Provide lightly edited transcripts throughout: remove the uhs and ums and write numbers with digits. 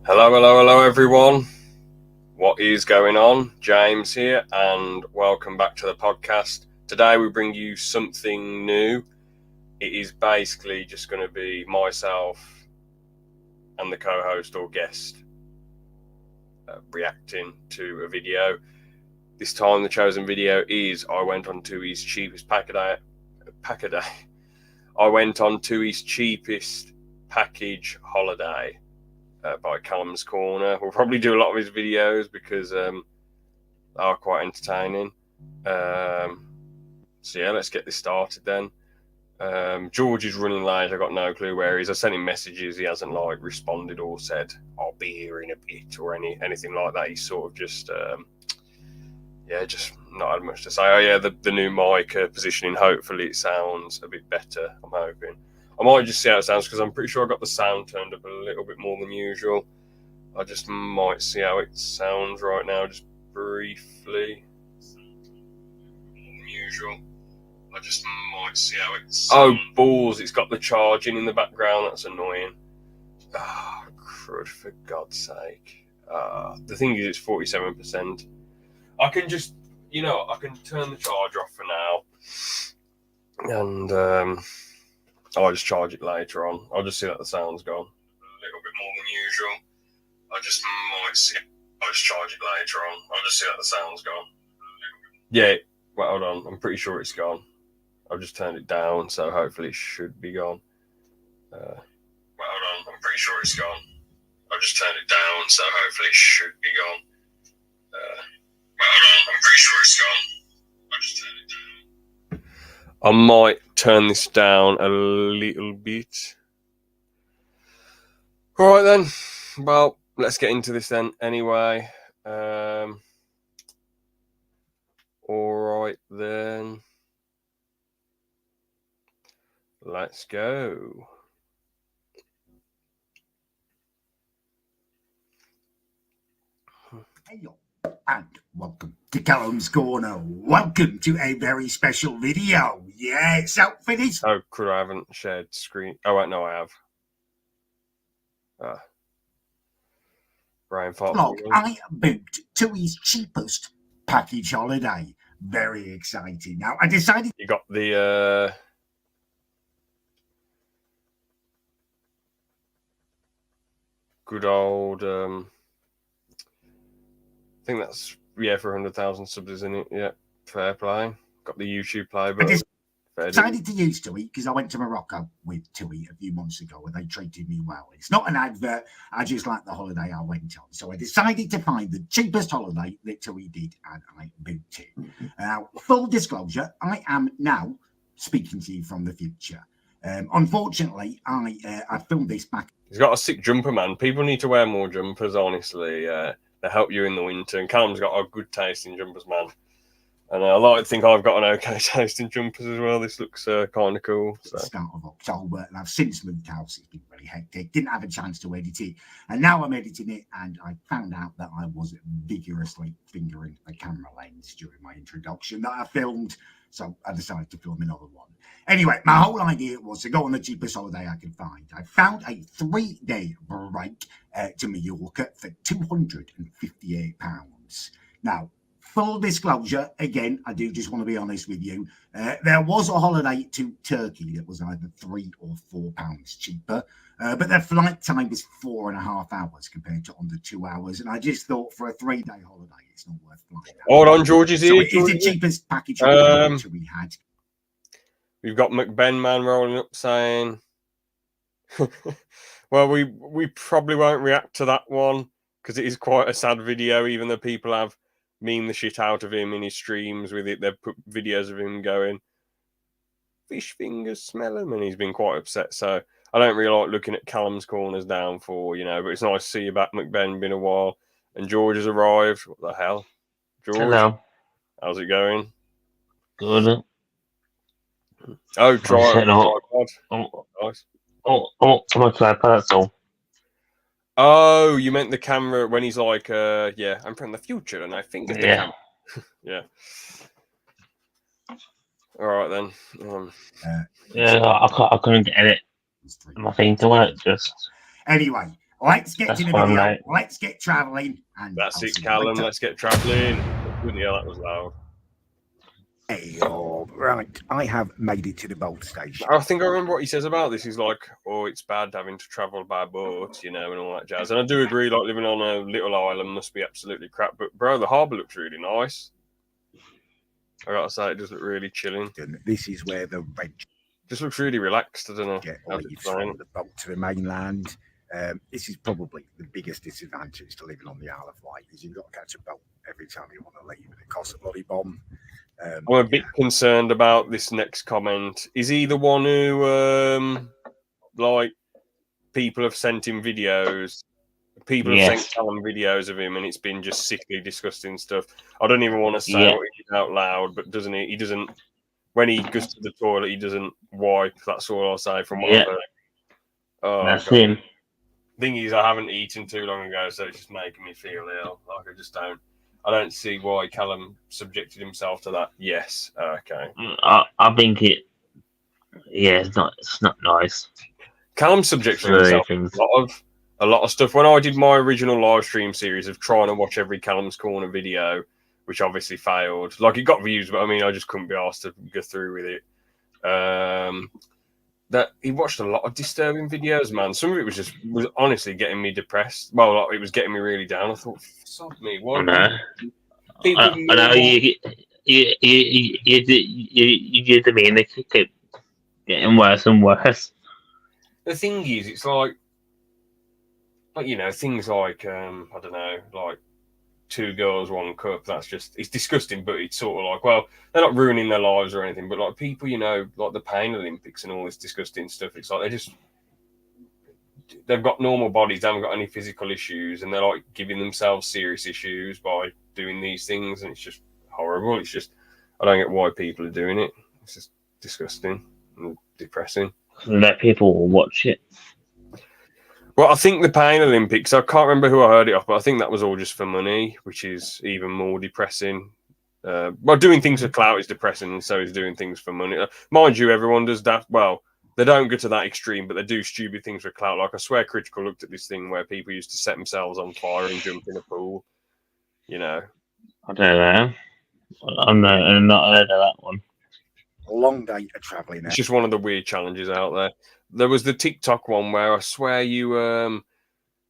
Hello everyone. What is going on? James here, and welcome back to the podcast. Today we bring you something new. It is basically just going to be myself and the co-host or guest reacting to a video. This time the chosen video is I went on to his cheapest pack a day. I went on to his cheapest package holiday. By Callum's Corner. We'll probably do a lot of his videos because they are quite entertaining. So yeah, let's get this started then. George is running late. I got no clue where he is. I sent him messages. He hasn't responded or said I'll be here in a bit or anything like that. He's sort of just just not had much to say. Oh yeah, the new mic positioning. Hopefully it sounds a bit better. I'm hoping. I might just see how it sounds because I'm pretty sure I got the sound turned up a little bit more than usual. I just might see how it sounds right now, just briefly. More than usual. I just might see how it sounds. Oh, balls, it's got the charging in the background. That's annoying. Ah, crud, for God's sake. The thing is, it's 47%. I can just, I can turn the charger off for now. And, I'll just charge it later on. I'll just see that the sound's gone. A little bit more than usual. I'll just charge it later on. I'll just see that the sound's gone. Yeah, well, hold on. I'm pretty sure it's gone. I've just turned it down, so hopefully it should be gone. Hold on. I'm pretty sure it's gone. I've just turned it down, so hopefully it should be gone. Hold on. I'm pretty sure it's gone. I've just turned it down. I might turn this down a little bit. All right then. Well, let's get into this then. Anyway, all right then. Let's go. Hello and welcome to Callum's Corner. Welcome to a very special video. Yeah, it's out for this. Oh, could I haven't shared screen? Oh, wait, no, I have. Brian Vlog, I booked to his cheapest package holiday. Very exciting. Now, I decided... You got the... good old... I think that's, for 100,000 subs, isn't it? Yeah, fair play. Got the YouTube play, but... I decided to use TUI because I went to Morocco with TUI a few months ago and they treated me well. It's not an advert. I just like the holiday I went on. So I decided to find the cheapest holiday that TUI did and I booked it. Now, full disclosure, I am now speaking to you from the future. Unfortunately, I filmed this back. He's got a sick jumper, man. People need to wear more jumpers, honestly. They help you in the winter. And Callum's got a good taste in jumpers, man. And I like to think I've got an okay taste in jumpers as well. This looks kind of cool. So. Start of October, and I've since moved house. It's been really hectic. Didn't have a chance to edit it, and now I'm editing it. And I found out that I was vigorously fingering the camera lens during my introduction that I filmed. So I decided to film another one. Anyway, my whole idea was to go on the cheapest holiday I could find. I found a 3-day break to Mallorca for £258. Now, full disclosure, again, I do just want to be honest with you. There was a holiday to Turkey that was either £3 or £4 cheaper, but their flight time was 4.5 hours compared to under 2 hours. And I just thought for a 3-day holiday, it's not worth flying. Hold on, George is here. So it is the cheapest package we had. We've got McBen Man rolling up saying, well, we probably won't react to that one because it is quite a sad video, even though people have mean the shit out of him in his streams with it. They've put videos of him going, fish fingers, smell them, and he's been quite upset. So I don't really like looking at Callum's Corners downfall, but it's nice to see you back, McBen. Been a while. And George has arrived. What the hell? George? Hello. How's it going? Good. Oh, try. Nice. My tripod, that's all. Oh, you meant the camera when he's like, I'm from the future and I think it's the camera. Yeah. All right then. I couldn't get it. My thing to work just. Anyway, Let's get That's to the fine, video. mate. Let's get travelling. And That's I'll it, see you Callum. later. Let's get travelling. Yeah, that was loud. Hey, right. I have made it to the boat station. I think I remember what he says about this. He's like, "Oh, it's bad having to travel by boat, and all that jazz." And I do agree. Like living on a little island must be absolutely crap. But bro, the harbour looks really nice. I gotta say, it does look really chilling. This is where the red Just looks really relaxed. I don't know. jet how to leaves explain from it. the boat to the mainland. This is probably the biggest disadvantage to living on the Isle of Wight is you've got to catch a boat every time you want to leave, and it costs a bloody bomb. I'm a bit concerned about this next comment. Is he the one who, like, people have sent him videos? People have Yes. sent Callum videos of him, and it's been just sickly disgusting stuff. I don't even want to say Yeah. what he did out loud, but doesn't he? He doesn't. When he goes to the toilet, he doesn't wipe. That's all I'll say from what Yeah. I've heard. Oh, That's God. him. Thing is, I haven't eaten too long ago, so it's just making me feel ill. Like I don't see why Callum subjected himself to that. Yes, okay. I think it. Yeah, it's not nice. Callum subjected So himself things. to a lot of stuff. When I did my original live stream series of trying to watch every Callum's Corner video, which obviously failed. Like, it got views, but I mean, I just couldn't be asked to go through with it. That he watched a lot of disturbing videos, man. Some of it was honestly getting me depressed. Well, like, it was getting me really down. I thought, sod me, why? I know. People I know you do the mean they keep getting worse and worse. The thing is, it's like things like I don't know, like 2 girls, 1 cup. That's just, it's disgusting, but it's sort of like, well, they're not ruining their lives or anything, but like people, like the Pain Olympics and all this disgusting stuff. It's like they've got normal bodies, they haven't got any physical issues, and they're like giving themselves serious issues by doing these things, and it's just horrible. It's just, I don't get why people are doing it. It's just disgusting and depressing. Let people watch it. Well, I think the Pain Olympics, I can't remember who I heard it off, but I think that was all just for money, which is even more depressing. Well, doing things for clout is depressing, and so is doing things for money. Mind you, everyone does that. Well, they don't go to that extreme, but they do stupid things for clout. Like, I swear Critical looked at this thing where people used to set themselves on fire and jump in a pool. I don't know. I'm not heard of that one. A long day of travelling. It's just one of the weird challenges out there. There was the TikTok one where I swear you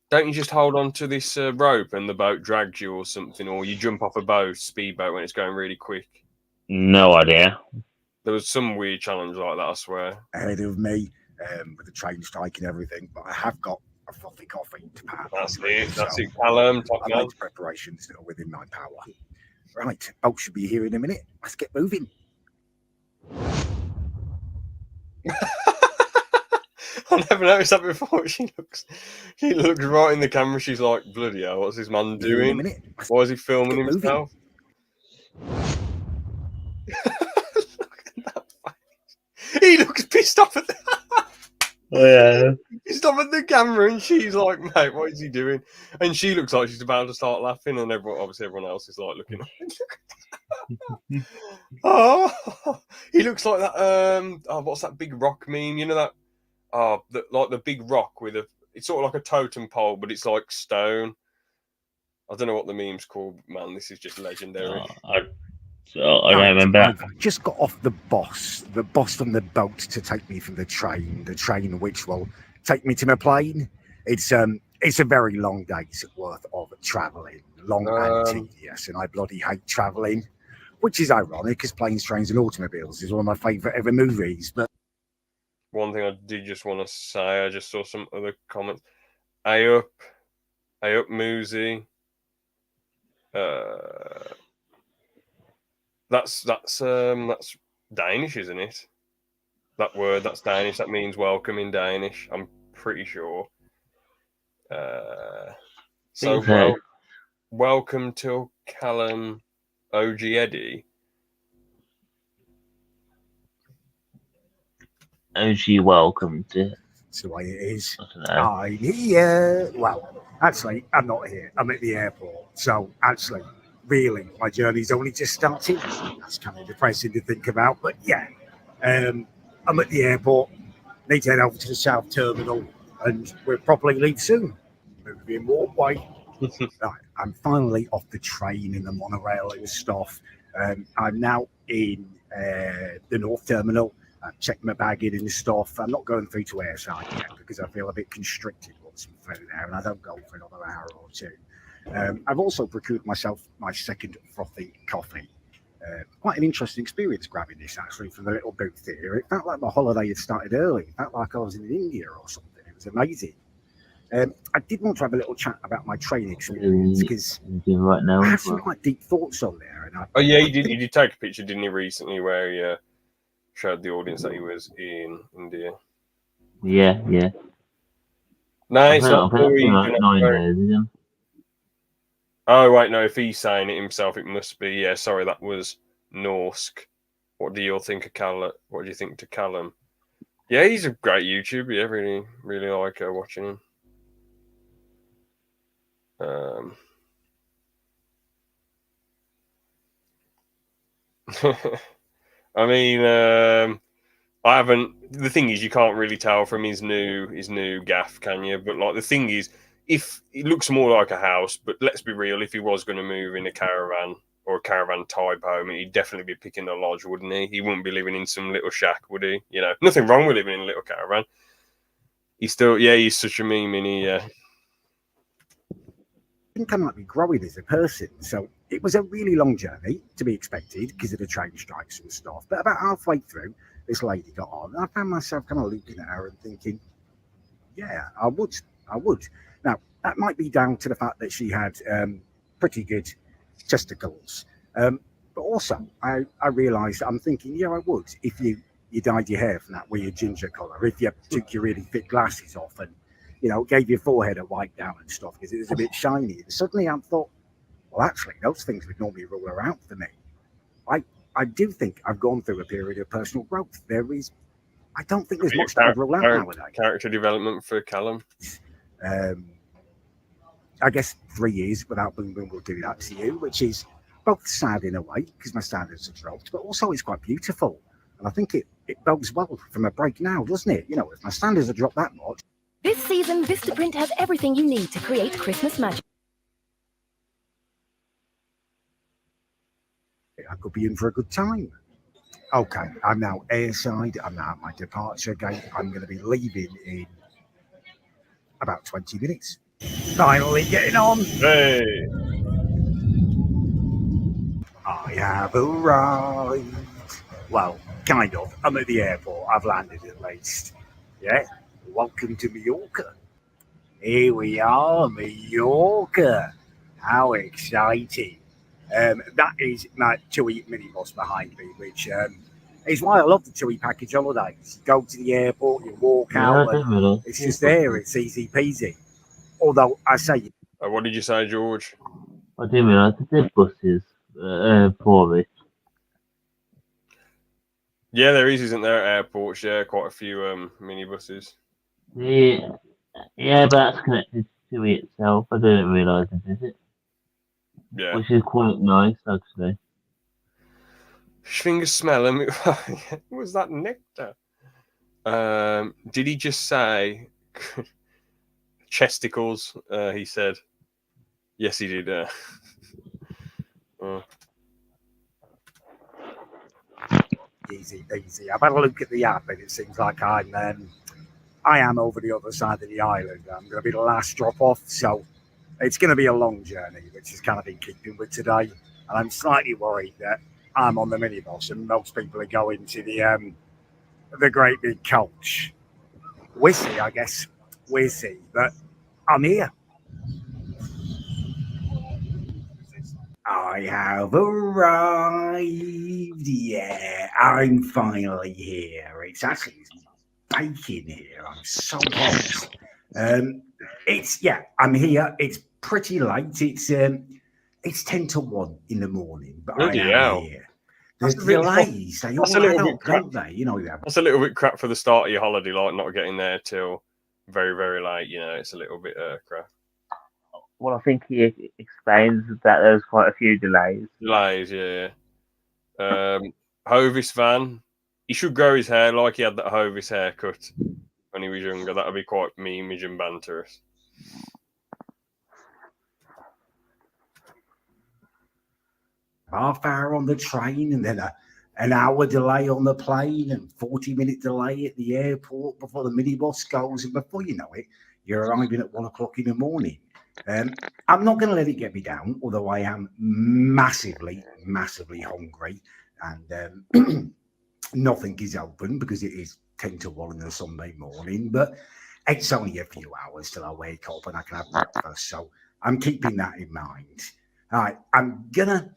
don't you just hold on to this rope and the boat drags you or something, or you jump off a boat, speedboat, when it's going really quick. No idea. There was some weird challenge like that, I swear. Ahead of me with the train strike and everything, but I have got a frothy coffee to pack. That's it, Callum. Top I man. made preparations that are within my power. Right, boat should be here in a minute. Let's get moving. I never noticed that before. She looks right in the camera. She's like, bloody hell, what's this man doing? Why is he filming himself? Look at that face. He looks pissed off at Yeah. He's off at the camera, and she's like, mate, what is he doing? And she looks like she's about to start laughing, and everyone else is like looking. Oh, he looks like that. What's that big rock meme? You know that? Like the big rock with it's sort of like a totem pole, but it's like stone. I don't know what the meme's called, man. This is just legendary. I don't remember. I've just got off the boss from the boat to take me from the train which will take me to my plane. It's a very long day's worth of travelling, long and tedious, and I bloody hate travelling, which is ironic because Planes, Trains and Automobiles is one of my favourite ever movies. But one thing I did just want to say, I just saw some other comments. Hey up, Moosey. That's Danish, isn't it? That word, that's Danish. That means welcome in Danish. I'm pretty sure. Welcome to Callum, OG Eddie. OG welcome to. That's the way it is. I don't know. I'm here. Well, actually, I'm not here. I'm at the airport. So, actually, really, my journey's only just started. That's kind of depressing to think about. But yeah, I'm at the airport. Need to head over to the South Terminal, and we'll probably leave soon. in what way? Right, I'm finally off the train and the monorail and stuff. I'm now in the North Terminal. I've checked my bag in and stuff. I'm not going through to airside yet because I feel a bit constricted once I'm through there, and I don't go for another hour or two. I've also procured myself my second frothy coffee. Quite an interesting experience grabbing this actually from the little booth here. It felt like my holiday had started early. It felt like I was in India or something. It was amazing. I did want to have a little chat about my training experience because right now I have some quite deep thoughts on there. And oh yeah, he did take a picture, didn't he, recently, where he showed the audience that he was in India. Yeah. No, it's not. I've been like 9 days, isn't it? Oh wait, no. If he's saying it himself, it must be. Yeah, sorry, that was Norsk. What do you all think of Callum? What do you think to Callum? Yeah, he's a great YouTuber. Yeah, really, really like watching him. I mean, I haven't. The thing is, you can't really tell from his new gaff, can you? But like, the thing is, if it looks more like a house, but let's be real, if he was going to move in a caravan or a caravan type home, he'd definitely be picking a lodge, wouldn't he? He wouldn't be living in some little shack, would he? You know, nothing wrong with living in a little caravan. He's such a meme, and I think I might be growing as a person. So it was a really long journey to be expected because of the train strikes and stuff. But about halfway through, this lady got on. And I found myself kind of looking at her and thinking, yeah, I would. Now, that might be down to the fact that she had pretty good testicles. But also, I realised I'm thinking, yeah, I would if you dyed your hair from that weird ginger colour, if you took your really thick glasses off and, you know, gave your forehead a wipe down and stuff because it was a bit shiny. And suddenly I thought, well, actually, those things would normally rule her out for me. I do think I've gone through a period of personal growth. I don't think there's much that would rule out nowadays. Character development for Callum. I guess 3 years without Boom Boom will do that to you, which is both sad in a way because my standards have dropped, but also it's quite beautiful. And I think it bodes well from a break now, doesn't it? You know, if my standards have dropped that much. This season, Vistaprint has everything you need to create Christmas magic. I could be in for a good time. Okay, I'm now airside. I'm now at my departure gate. I'm going to be leaving in about 20 minutes. Finally getting on. Hey. I have arrived. Well, kind of. I'm at the airport. I've landed at least. Yeah. Welcome to Mallorca. Here we are, Mallorca. How exciting. That is my TUI minibus behind me, which is why I love the TUI package holidays. You go to the airport, you walk out, and it's just there. It's easy peasy. Although I say, what did you say, George? I didn't realise that there's buses for it. Yeah, there isn't there at airports? Yeah, quite a few minibuses. Yeah, but that's connected to it itself. I didn't realise it, is it? Yeah. Which is quite nice, actually. Fingers smell him. Was that nectar? Did he just say chesticles? He said. Yes, he did. Easy. I've had a look at the app and it seems like I am over the other side of the island. I'm going to be the last drop off, so it's going to be a long journey, which is kind of in keeping with today. And I'm slightly worried that I'm on the minibus and most people are going to the great big coach. We'll see, I guess. We'll see. But I'm here. I have arrived. Yeah, I'm finally here. It's actually baking here. I'm so hot. I'm here. It's pretty late. It's 10 to 1 in the morning, but I am here. There's delays. They all add up, don't they? You know, that's a little bit crap for the start of your holiday, like not getting there till very, very late. You know, it's a little bit crap. Well, I think he explains that there's quite a few delays. Yeah. Hovis van, he should grow his hair like he had that Hovis haircut when he was younger. That would be quite memeish and banterous. half hour on the train and then an hour delay on the plane and 40-minute delay at the airport before the minibus goes. And before you know it, you're arriving at 1 o'clock in the morning. I'm not going to let it get me down, although I am massively, massively hungry. And nothing is open because it is 10 to 1 on a Sunday morning. But it's only a few hours till I wake up and I can have breakfast. So I'm keeping that in mind. All right, I'm gonna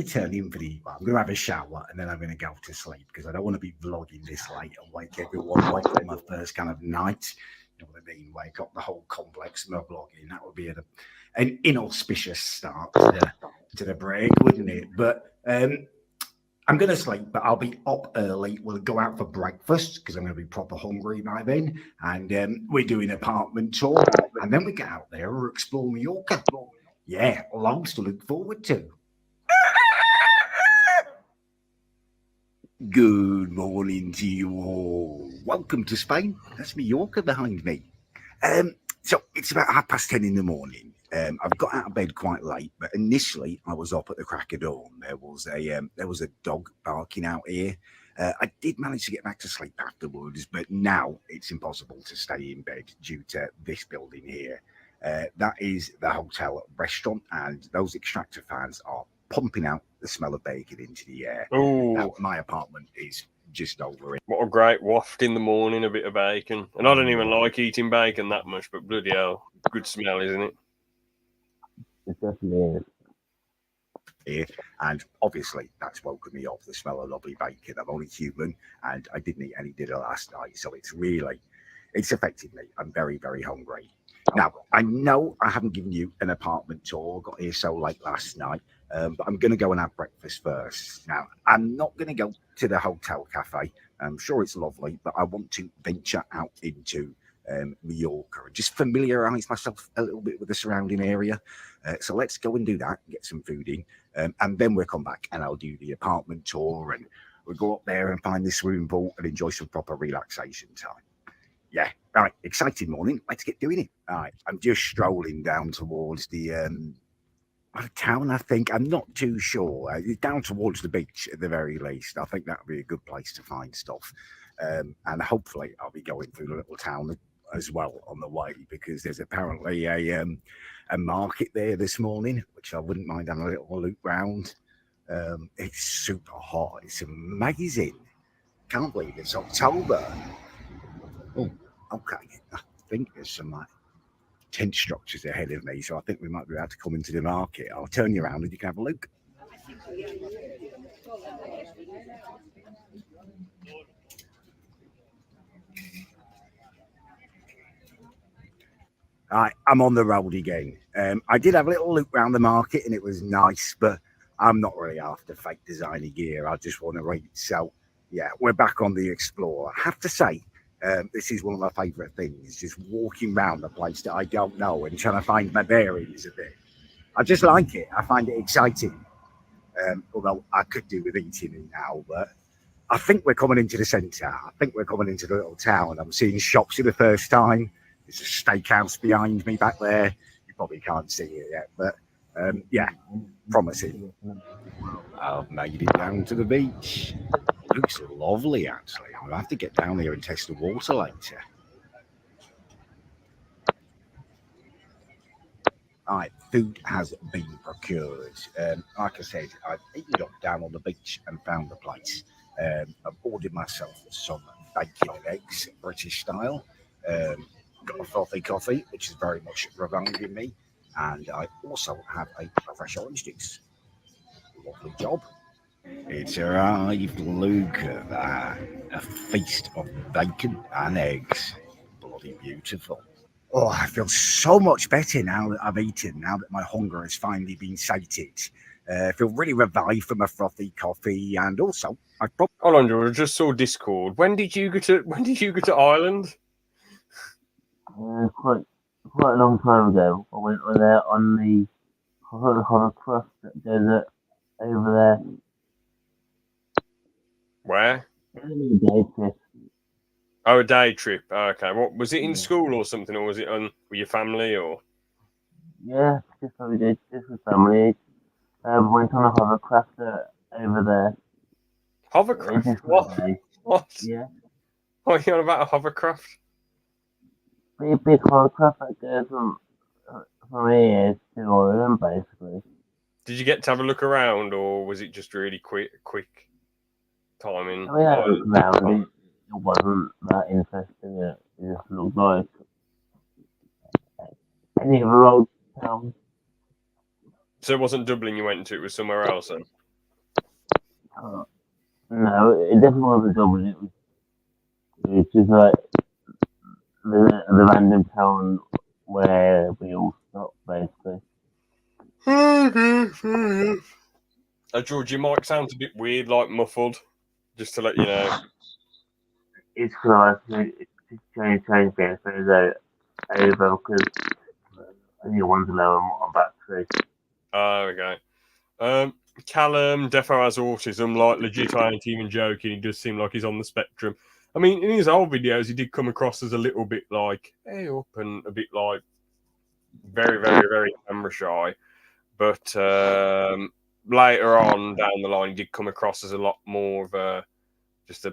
turn in for the. I'm gonna have a shower and then I'm gonna go to sleep because I don't want to be vlogging this late and wake everyone up on my first kind of night. You know what I mean? Wake up the whole complex of my vlogging. That would be an inauspicious start to the break, wouldn't it? But I'm going to sleep, but I'll be up early. We'll go out for breakfast because I'm going to be proper hungry by then. And we're doing an apartment tour. And then we get out there or explore Mallorca. Yeah, loads to look forward to. Good morning to you all. Welcome to Spain. That's Mallorca behind me. So it's about 10:30 in the morning. I've got out of bed quite late, but initially I was up at the crack of dawn. There was a dog barking out here. I did manage to get back to sleep afterwards, but now it's impossible to stay in bed due to this building here. That is the hotel restaurant, and those extractor fans are pumping out the smell of bacon into the air. Now, my apartment is just over it. What a great waft in the morning, a bit of bacon. And I don't even like eating bacon that much, but bloody hell, good smell, isn't it? It definitely is. Here, and obviously that's woken me up, the smell of lovely bacon. I'm only human and I didn't eat any dinner last night, so it's affected me. I'm very, very hungry. Now, I know I haven't given you an apartment tour, got here so late last night, but I'm going to go and have breakfast first. Now, I'm not going to go to the hotel cafe. I'm sure it's lovely, but I want to venture out into Mallorca and just familiarise myself a little bit with the surrounding area. So let's go and do that, get some food in, and then we'll come back and I'll do the apartment tour and we'll go up there and find the swimming pool and enjoy some proper relaxation time. Yeah, all right, exciting morning. Let's get doing it. All right, I'm just strolling down towards the town, I think. I'm not too sure. Down towards the beach at the very least. I think that would be a good place to find stuff. And hopefully I'll be going through the little town as well on the way because there's apparently a market there this morning, which I wouldn't mind having a little look round. It's super hot. It's amazing. Can't believe it's October. Oh, okay. I think there's some tent structures ahead of me, so I think we might be able to come into the market. I'll turn you around and you can have a look. All right, I'm on the road again. I did have a little look around the market and it was nice, but I'm not really after fake designer gear. I just want to read. So, yeah, we're back on the Explorer. I have to say, this is one of my favourite things, just walking around a place that I don't know and trying to find my bearings a bit. I just like it. I find it exciting. Although I could do with eating it now, but I think we're coming into the centre. I think we're coming into the little town. I'm seeing shops for the first time. There's a steakhouse behind me back there. You probably can't see it yet, but yeah, promising. I've made it down to the beach. Looks lovely, actually. I'll have to get down there and test the water later. All right, food has been procured. Like I said, I've eaten up down on the beach and found the place. I've ordered myself some bacon and eggs, British style. Got a frothy coffee, which is very much reminding me. And I also have a fresh orange juice. Lovely job. It's arrived, look at that. A feast of bacon and eggs. Bloody beautiful. Oh, I feel so much better now that I've eaten, now that my hunger has finally been sated. I feel really revived from a frothy coffee, and also I probably. Hold on, George, I just saw Discord. When did you go to Ireland? Quite a long time ago. I went there on the hovercraft that goes over there. Where? Day trip. Oh, a day trip. Okay. What was it in school or something, or was it with your family or? Yeah, just what we did, just with family. Went on a hovercraft over there. Hovercraft? Just for What? a day. What? Yeah. What are you on about a hovercraft? Big hovercraft that goes from here to Oregon, basically. Did you get to have a look around, or was it just really quick timing? I mean, I looked around, it wasn't that interesting. It just looked like any other old town. So it wasn't Dublin you went to, it was somewhere else then? No, it definitely wasn't Dublin. It was just like the random town where we all stopped, basically. George, your mic sounds a bit weird, like muffled, just to let you know. It's because it's change the episode over because I need one to lower on battery. Oh, okay. Callum defo has autism, like legit. I ain't even joking. He does seem like he's on the spectrum. I mean, in his old videos, he did come across as a little bit like hey up and a bit like very, very, very camera shy. But later on down the line, he did come across as a lot more of a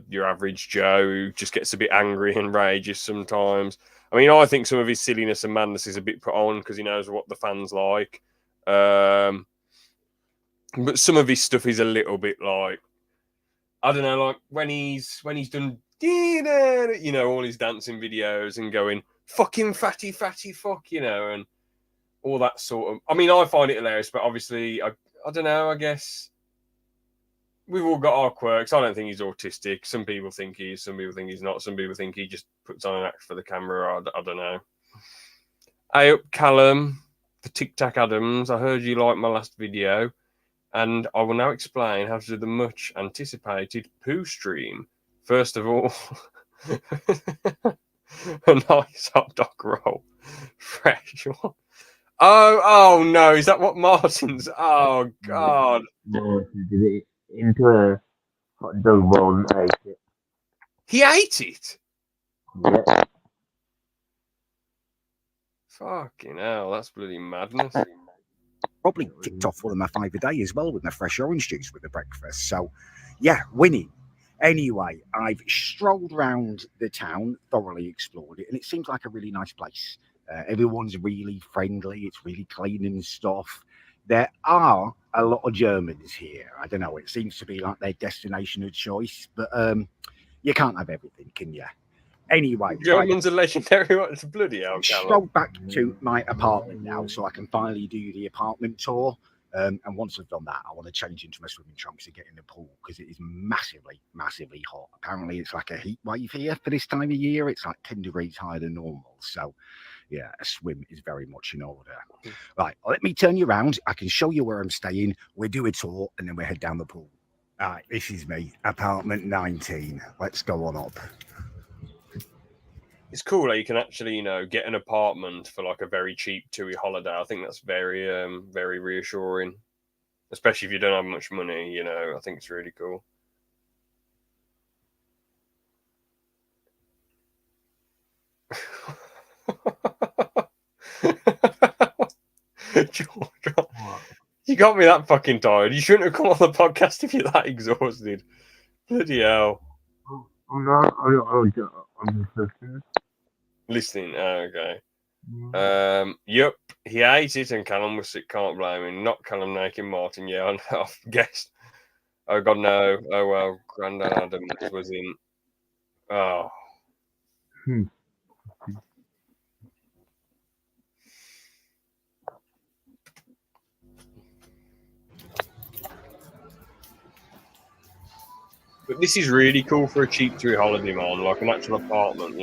your average Joe who just gets a bit angry and rages sometimes. I mean, I think some of his silliness and madness is a bit put on because he knows what the fans like. But some of his stuff is a little bit like I don't know, like when he's done all his dancing videos and going fucking fatty fuck, and all that sort of. I mean, I find it hilarious, but obviously, I don't know. I guess we've all got our quirks. I don't think he's autistic. Some people think he is. Some people think he's not. Some people think he just puts on an act for the camera. I don't know. Hey up, Callum, the Tic Tac Adams. I heard you liked my last video, and I will now explain how to do the much anticipated poo stream. First of all, a nice hot dog roll, fresh one. Oh no! Is that what Martin's? Oh God! No, he did it into a hot dog bowl and ate it. He ate it. Yeah. Fucking hell! That's bloody madness. Probably ticked off one of my 5 a day as well with my fresh orange juice with the breakfast. So, yeah, winning. Anyway, I've strolled around the town, thoroughly explored it, and it seems like a really nice place. Everyone's really friendly. It's really clean and stuff. There are a lot of Germans here. I don't know. It seems to be like their destination of choice, but you can't have everything, can you? Anyway, Germans are legendary. It's bloody hell, Callum. strolled back to my apartment now, so I can finally do the apartment tour. And once I've done that, I want to change into my swimming trunks and get in the pool because it is massively, massively hot. Apparently, it's like a heat wave here for this time of year. It's like 10 degrees higher than normal. So, yeah, a swim is very much in order. Right, let me turn you around. I can show you where I'm staying. We'll do a tour and then we'll head down the pool. All right, this is me, apartment 19. Let's go on up. It's cool that you can actually, get an apartment for like a very cheap TUI holiday. I think that's very, very reassuring, especially if you don't have much money. I think it's really cool. George, you got me that fucking tired. You shouldn't have come on the podcast if you're that exhausted. Bloody hell. I'm not. I'm just listening. Listening. Oh, okay. Yep. He ate it and Callum was sick. Can't blame him. Not Callum Naked Martin. Yeah, I've guessed. Oh, God, no. Oh, well. Grandad Adams was in. Oh. But this is really cool for a cheap TUI holiday, man. Like an actual apartment,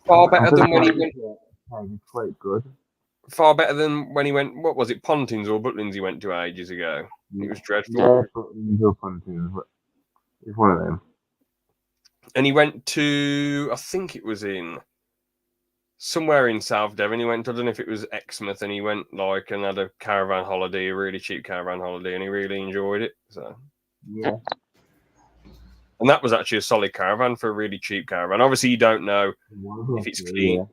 Far better than when he went. It's quite good. Far better than when he went. What was it, Pontins or Butlins? He went to ages ago. It was dreadful. Yeah, but it's one of them. And he went to, I think it was in somewhere in South Devon. He went, I don't know if it was Exmouth, and he went like and had a caravan holiday, a really cheap caravan holiday, and he really enjoyed it. So yeah. And that was actually a solid caravan for a really cheap caravan. Obviously, you don't know if it's clean. Yeah.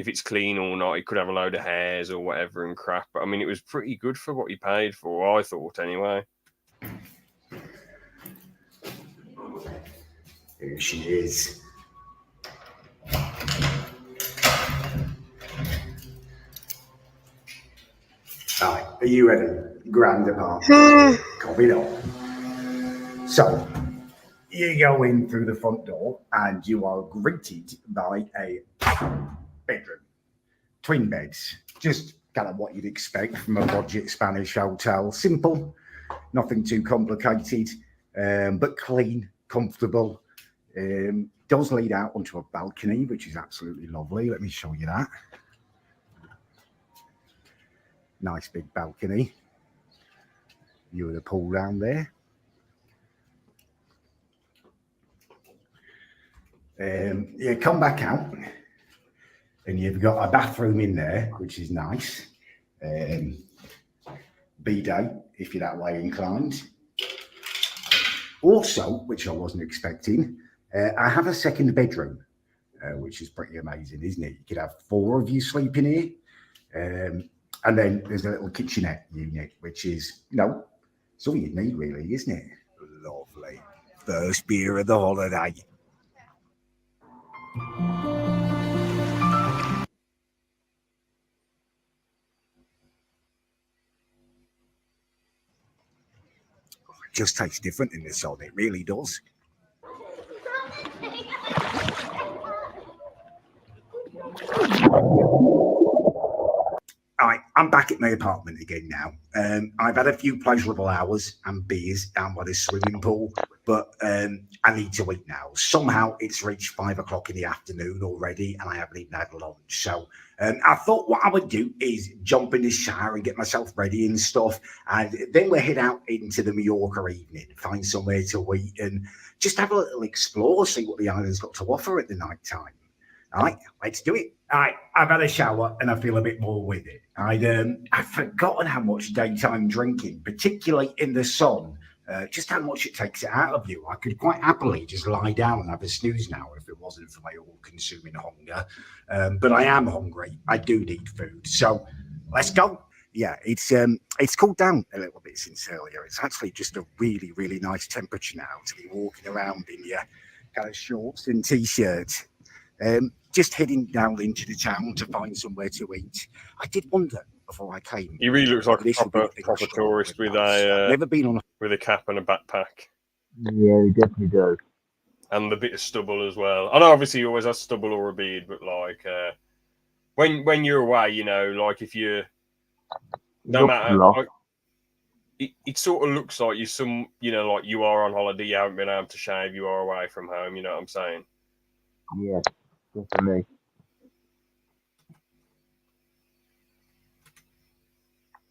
if it's clean or not. It could have a load of hairs or whatever and crap. But I mean, it was pretty good for what you paid for, I thought, anyway. Here she is. Right, are you ready? Grand apartment. Copy it up. So, you go in through the front door and you are greeted by a bedroom. Twin beds. Just kind of what you'd expect from a budget Spanish hotel. Simple, nothing too complicated, but clean, comfortable. Does lead out onto a balcony, which is absolutely lovely. Let me show you that. Nice big balcony. View of the pool down there. You come back out and you've got a bathroom in there, which is nice. Bidet, if you're that way inclined. Also, which I wasn't expecting, I have a second bedroom, which is pretty amazing, isn't it? You could have 4 of you sleeping here. And then there's a little kitchenette unit, which is, it's all you need, really, isn't it? Lovely. First beer of the holiday. It just tastes different in the sun. It really does. All right, I'm back at my apartment again now. I've had a few pleasurable hours and beers down by the swimming pool, but I need to eat now. Somehow it's reached 5 o'clock in the afternoon already, and I haven't even had lunch. So I thought what I would do is jump in the shower and get myself ready and stuff, and then we'll head out into the Mallorca evening, find somewhere to eat, and just have a little explore, see what the island's got to offer at the night time. All right, let's do it. All right, I've had a shower and I feel a bit more with it. I've forgotten how much daytime drinking, particularly in the sun, just how much it takes it out of you. I could quite happily just lie down and have a snooze now if it wasn't for my all-consuming hunger. But I am hungry. I do need food. So let's go. Yeah, it's cooled down a little bit since earlier. It's actually just a really, really nice temperature now to be walking around in your kind of shorts and t-shirts. Just heading down into the town to find somewhere to eat. I did wonder before I came. He really looks like a proper tourist with never been on with a cap and a backpack. Yeah, he definitely does. And the bit of stubble as well. I know obviously he always has stubble or a beard, but like when you're away, like if you no matter like, it sort of looks like like you are on holiday, you haven't been able to shave, you are away from home, you know what I'm saying? Yeah, definitely.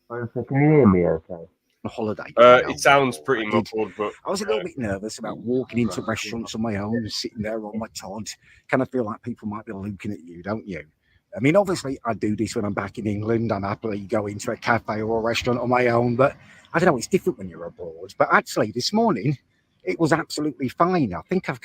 So can you hear me okay? Holiday. It sounds pretty muffled, but I was a little bit nervous about walking into restaurants on my own, sitting there on my Todd. Kind of feel like people might be looking at you, don't you? I mean, obviously, I do this when I'm back in England. I'm happily go into a cafe or a restaurant on my own, but I don't know, it's different when you're abroad. But actually, this morning, it was absolutely fine. I think I've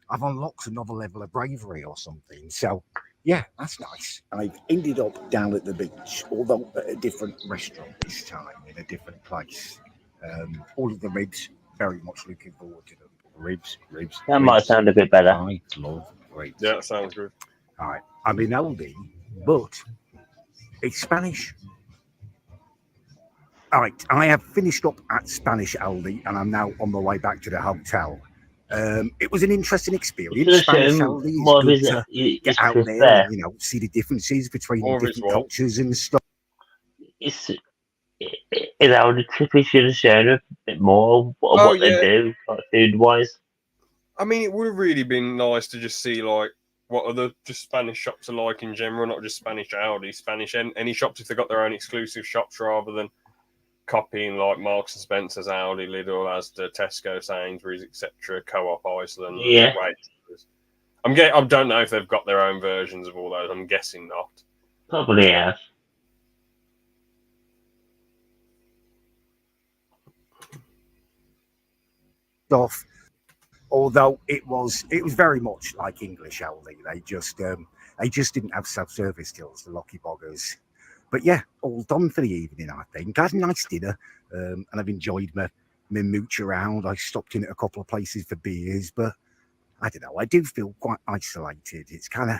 unlocked another level of bravery or something. So, yeah, that's nice. I've ended up down at the beach, although at a different restaurant this time, in a different place. All of the ribs, very much looking forward to them. Ribs. That might sound a bit better. I love ribs. yeah, that sounds good. All right, I'm in Aldi, but it's Spanish. All right, I have finished up at Spanish Aldi, and I'm now on my way back to the hotel. It was an interesting experience. Spanish Aldi is good to get out there and, see the differences between the different cultures and stuff. Is Aldi Tippy should have shown a bit more what they do, like food-wise. I mean, it would have really been nice to just see like what other just Spanish shops are like in general, not just Spanish Aldi, Spanish any shops if they've got their own exclusive shops rather than copying like Marks and Spencer's, Aldi, Lidl, Asda, Tesco, Sainsbury's, etc. Co-op Iceland. Yeah. I don't know if they've got their own versions of all those. I'm guessing not. Probably have. Although it was very much like English Aldi. They just They just didn't have self-service tills, the lucky boggers. But yeah, all done for the evening, I think. I had a nice dinner, and I've enjoyed my mooch around. I stopped in at a couple of places for beers, but I don't know. I do feel quite isolated. It's kind of,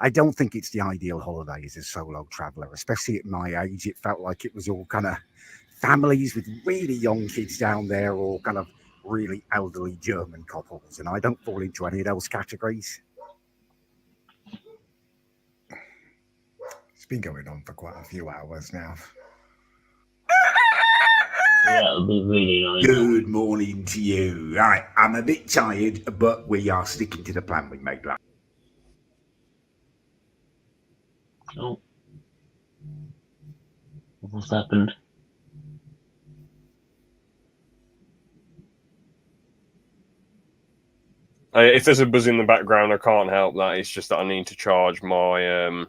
I don't think it's the ideal holiday as a solo traveller, especially at my age. It felt like it was all kind of families with really young kids down there, or kind of really elderly German couples, and I don't fall into any of those categories. It's been going on for quite a few hours now. That would be really nice. Good morning to you. Right, I'm a bit tired, but we are sticking to the plan we made last. Oh. What's happened? If there's a buzz in the background, I can't help that. It's just that I need to charge my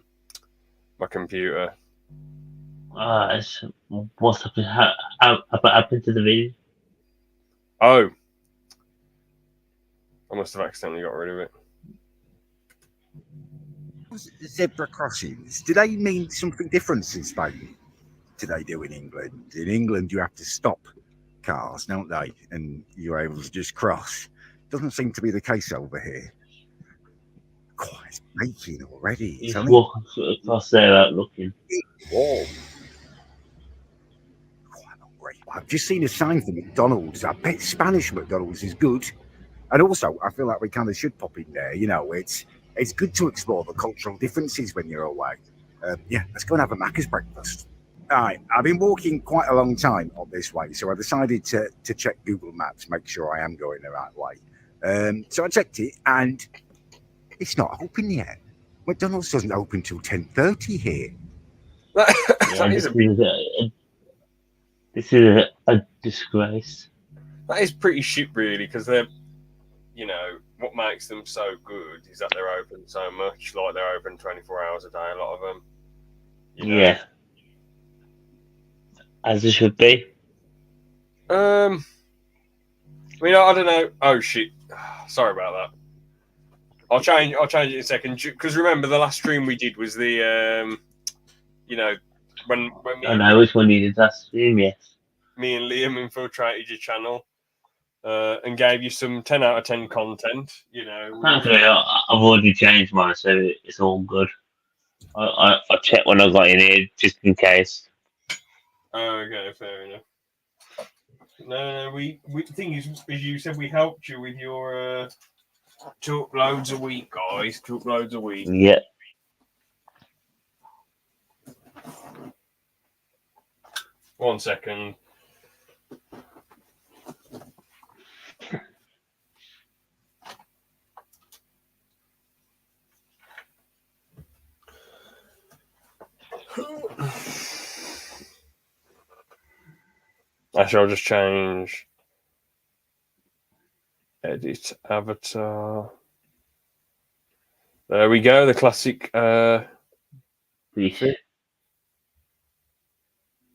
my computer. What's happened? How happened to the video? Oh, I must have accidentally got rid of it. Zebra crossings, do they mean something different in Spain to they do in England? In England, you have to stop cars, don't they? And you're able to just cross. Doesn't seem to be the case over here. God, it's baking already. He's walking across there without looking. Warm. Quite hungry. I've just seen a sign for McDonald's. I bet Spanish McDonald's is good. And also, I feel like we kind of should pop in there. You know, it's good to explore the cultural differences when you're away. Yeah, let's go and have a Macca's breakfast. All right, I've been walking quite a long time on this way, so I decided to check Google Maps, make sure I am going the right way. So I checked it, and it's not open yet. McDonald's doesn't open till 10:30 here. This is a disgrace. That is pretty shit, really, because they're, you know, what makes them so good is that they're open so much. Like, they're open 24 hours a day, a lot of them. You know? Yeah. As it should be. I mean, I don't know. Oh, shit. Sorry about that. I'll change it in a second. Because remember, the last stream we did was the, you know, when I know which one you did that stream, yes. Me and Liam infiltrated your channel and gave you some 10 out of 10 content, you know. Thankfully, I've already changed mine, so it's all good. I checked when I got in here, just in case. Oh, okay, fair enough. No, we the thing is, as you said, we helped you with your 2 uploads a week, guys. 2 uploads a week. Yeah. One second. Actually, I'll just change edit avatar. There we go, the classic Right,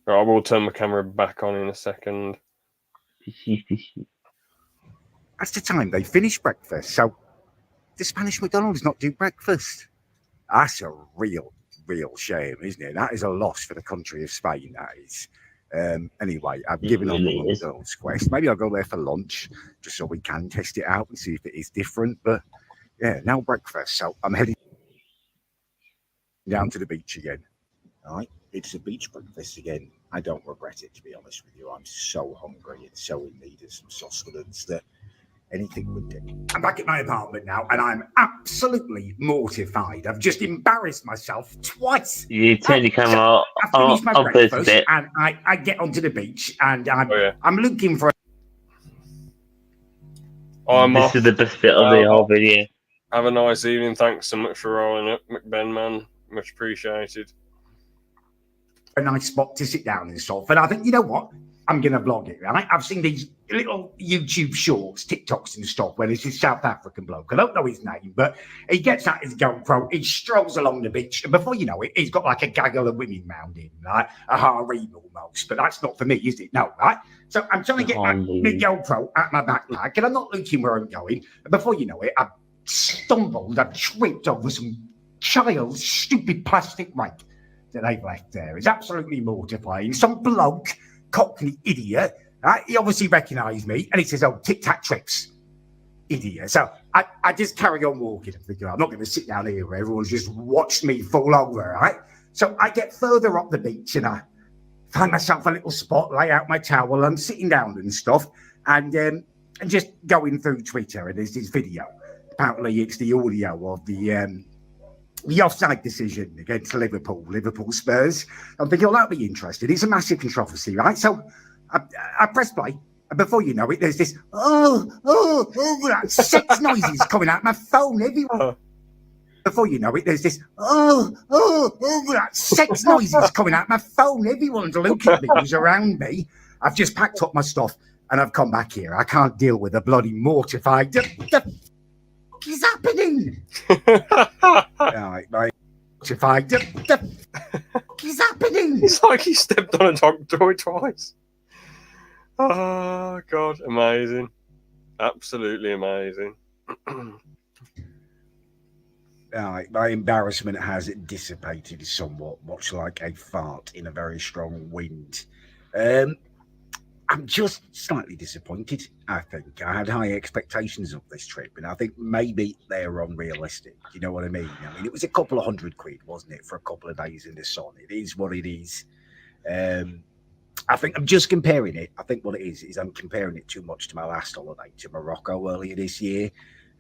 I will turn my camera back on in a second. That's the time they finish breakfast, so the Spanish McDonald's not do breakfast. That's a real shame, isn't it? That is a loss for the country of Spain, that is. Anyway, I've given up on the McDonald's quest. Maybe I'll go there for lunch, just so we can test it out and see if it is different. But yeah, no breakfast, so I'm heading down to the beach again. All right, it's a beach breakfast again. I don't regret it, to be honest with you. I'm so hungry and so in need of some sustenance that anything would do. I'm back at my apartment now, and I'm absolutely mortified. I've just embarrassed myself twice. You turn your camera I finish my breakfast, and I get onto the beach, and I'm looking for. This is the best bit of the whole video. Have a nice evening. Thanks so much for rolling up, McBen, man. Much appreciated. A nice spot to sit down and stuff. And I think, you know what? I'm going to vlog it, right? I've seen these little YouTube shorts, TikToks and stuff, where there's this South African bloke. I don't know his name, but he gets out his GoPro, he strolls along the beach, and before you know it, he's got like a gaggle of women round him, like a harem almost. But that's not for me, is it? No, right? So I'm trying to get my GoPro out my backpack, and I'm not looking where I'm going. And before you know it, I've stumbled, I've tripped over some child's stupid plastic rake that they've left there. It's absolutely mortifying. Some bloke, cockney idiot, he obviously recognised me, and he says, "Oh, tic-tac trips." Idiot. So I just carry on walking. I'm thinking, I'm not going to sit down here where everyone's just watched me fall over, right? So I get further up the beach and I find myself a little spot, lay out my towel, I'm sitting down and stuff, and just going through Twitter, and there's this video. Apparently, it's the audio of the offside decision against Liverpool Spurs. I'm thinking, oh, that'll be interesting. It's a massive controversy, right? So I press play. And before you know it, there's this, that sex noises coming out my phone everywhere. Before you know it, there's this, that sex noises coming out my phone. Everyone's looking at me, who's around me. I've just packed up my stuff and I've come back here. I can't deal with a bloody mortified. The fuck is happening? All right, mate. Mortified. The fuck is happening? It's like he stepped on a dog toy twice. Oh, God, amazing. Absolutely amazing. My embarrassment has dissipated somewhat, much like a fart in a very strong wind. I'm just slightly disappointed, I think. I had high expectations of this trip, and I think maybe they're unrealistic. You know what I mean? It was a couple of £100, wasn't it, for a couple of days in the sun? It is what it is. I think I'm just comparing it. I think what it is I'm comparing it too much to my last holiday to Morocco earlier this year.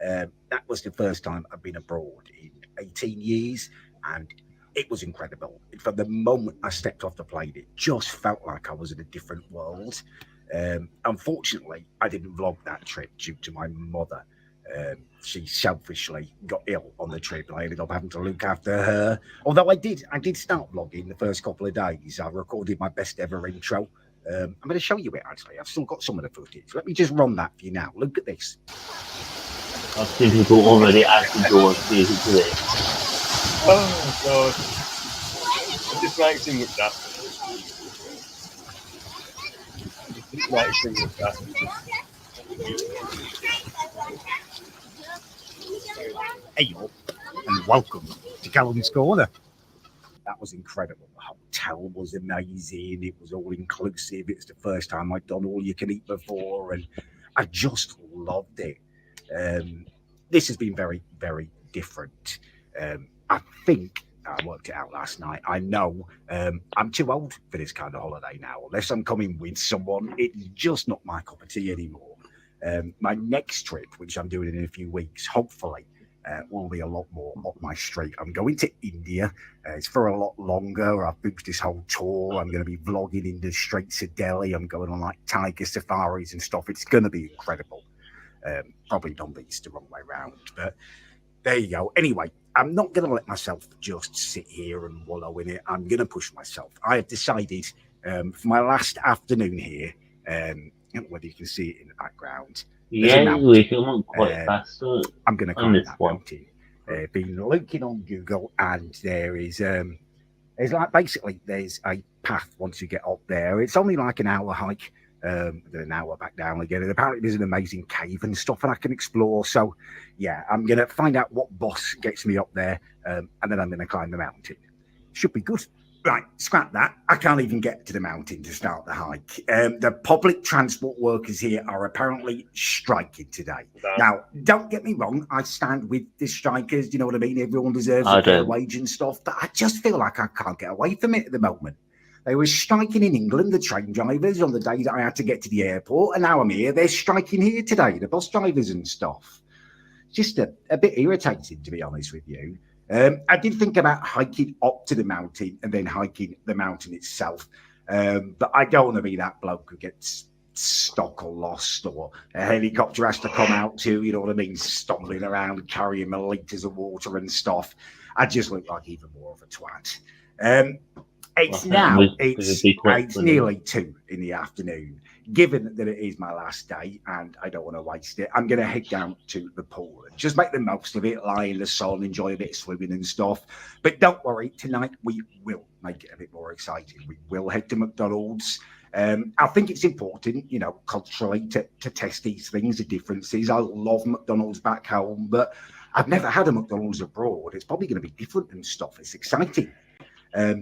That was the first time I've been abroad in 18 years, and it was incredible. From the moment I stepped off the plane, it just felt like I was in a different world. Unfortunately, I didn't vlog that trip due to my mother. She selfishly got ill on the trip, and I ended up having to look after her. Although I did start vlogging the first couple of days. I recorded my best ever intro. I'm going to show you it, actually. I've still got some of the footage. Let me just run that for you now. Look at this. I've seen people already at the door speaking to it. Oh, God. It just makes him look daft. It just makes him look daft. Hey, all, and welcome to Callum's Corner. That was incredible. The hotel was amazing. It was all inclusive. It's the first time I'd done all you can eat before, and I just loved it. This has been very, very different. I think I worked it out last night. I know I'm too old for this kind of holiday now. Unless I'm coming with someone, it's just not my cup of tea anymore. My next trip, which I'm doing in a few weeks, hopefully, will be a lot more up my street. I'm going to India. It's for a lot longer. I've booked this whole tour. I'm going to be vlogging in the streets of Delhi. I'm going on like tiger safaris and stuff. It's going to be incredible. Probably done these the wrong way round, but there you go. Anyway, I'm not going to let myself just sit here and wallow in it. I'm going to push myself. I have decided for my last afternoon here, I don't know whether you can see it in the background. Yeah, we can look quite fast. I'm going to climb that one. mountain. Been looking on Google, and there is there's like basically there's a path once you get up there. It's only like an hour hike, then an hour back down again. And apparently there's an amazing cave and stuff, and I can explore. So yeah, I'm going to find out what bus gets me up there, and then I'm going to climb the mountain. Should be good. Right, scrap that. I can't even get to the mountain to start the hike. The public transport workers here are apparently striking today. Now, don't get me wrong. I stand with the strikers. You know what I mean? Everyone deserves a fair wage and stuff. But I just feel like I can't get away from it at the moment. They were striking in England, the train drivers, on the day that I had to get to the airport. And now I'm here. They're striking here today, the bus drivers and stuff. Just a bit irritating, to be honest with you. I did think about hiking up to the mountain and then hiking the mountain itself. But I don't want to be that bloke who gets stuck or lost, or a helicopter has to come out to, you know what I mean, stumbling around, carrying my litres of water and stuff. I just look like even more of a twat. It's nearly 2 in the afternoon. Given that it is my last day and I don't want to waste it, I'm going to head down to the pool and just make the most of it, lie in the sun, enjoy a bit of swimming and stuff. But don't worry, tonight we will make it a bit more exciting. We will head to McDonald's. I think it's important, you know, culturally to test these things, the differences. I love McDonald's back home, but I've never had a McDonald's abroad. It's probably going to be different and stuff. It's exciting.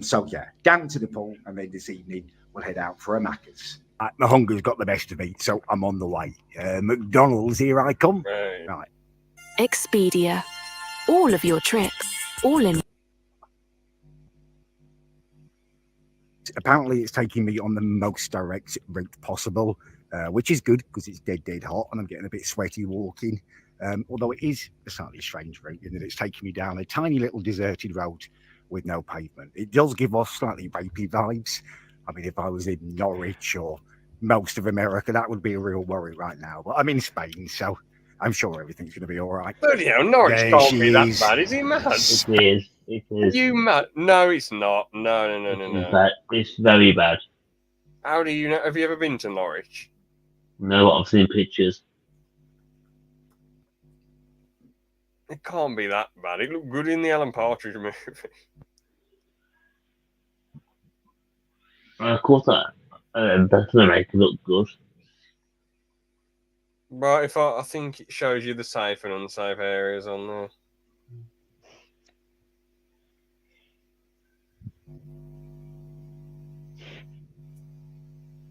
So yeah, down to the pool, and then this evening we'll head out for a Macca's. My hunger's got the best of me, so I'm on the way. McDonald's, here I come. Right. Expedia. All of your tricks, all in. Apparently, it's taking me on the most direct route possible, which is good because it's dead hot and I'm getting a bit sweaty walking. Although it is a slightly strange route in that it's taking me down a tiny little deserted road with no pavement. It does give off slightly rapey vibes. I mean, if I was in Norwich or most of America, that would be a real worry right now. But I'm in Spain, so I'm sure everything's going to be all right. Bloody hell, Norwich can't be that bad. Is he mad? It is. You mad? No, it's not. No. It's very bad. How do you know? Have you ever been to Norwich? No, I've seen pictures. It can't be that bad. It looked good in the Alan Partridge movie. Of course, that doesn't make it look good. But if I think it shows you the safe and unsafe areas on there.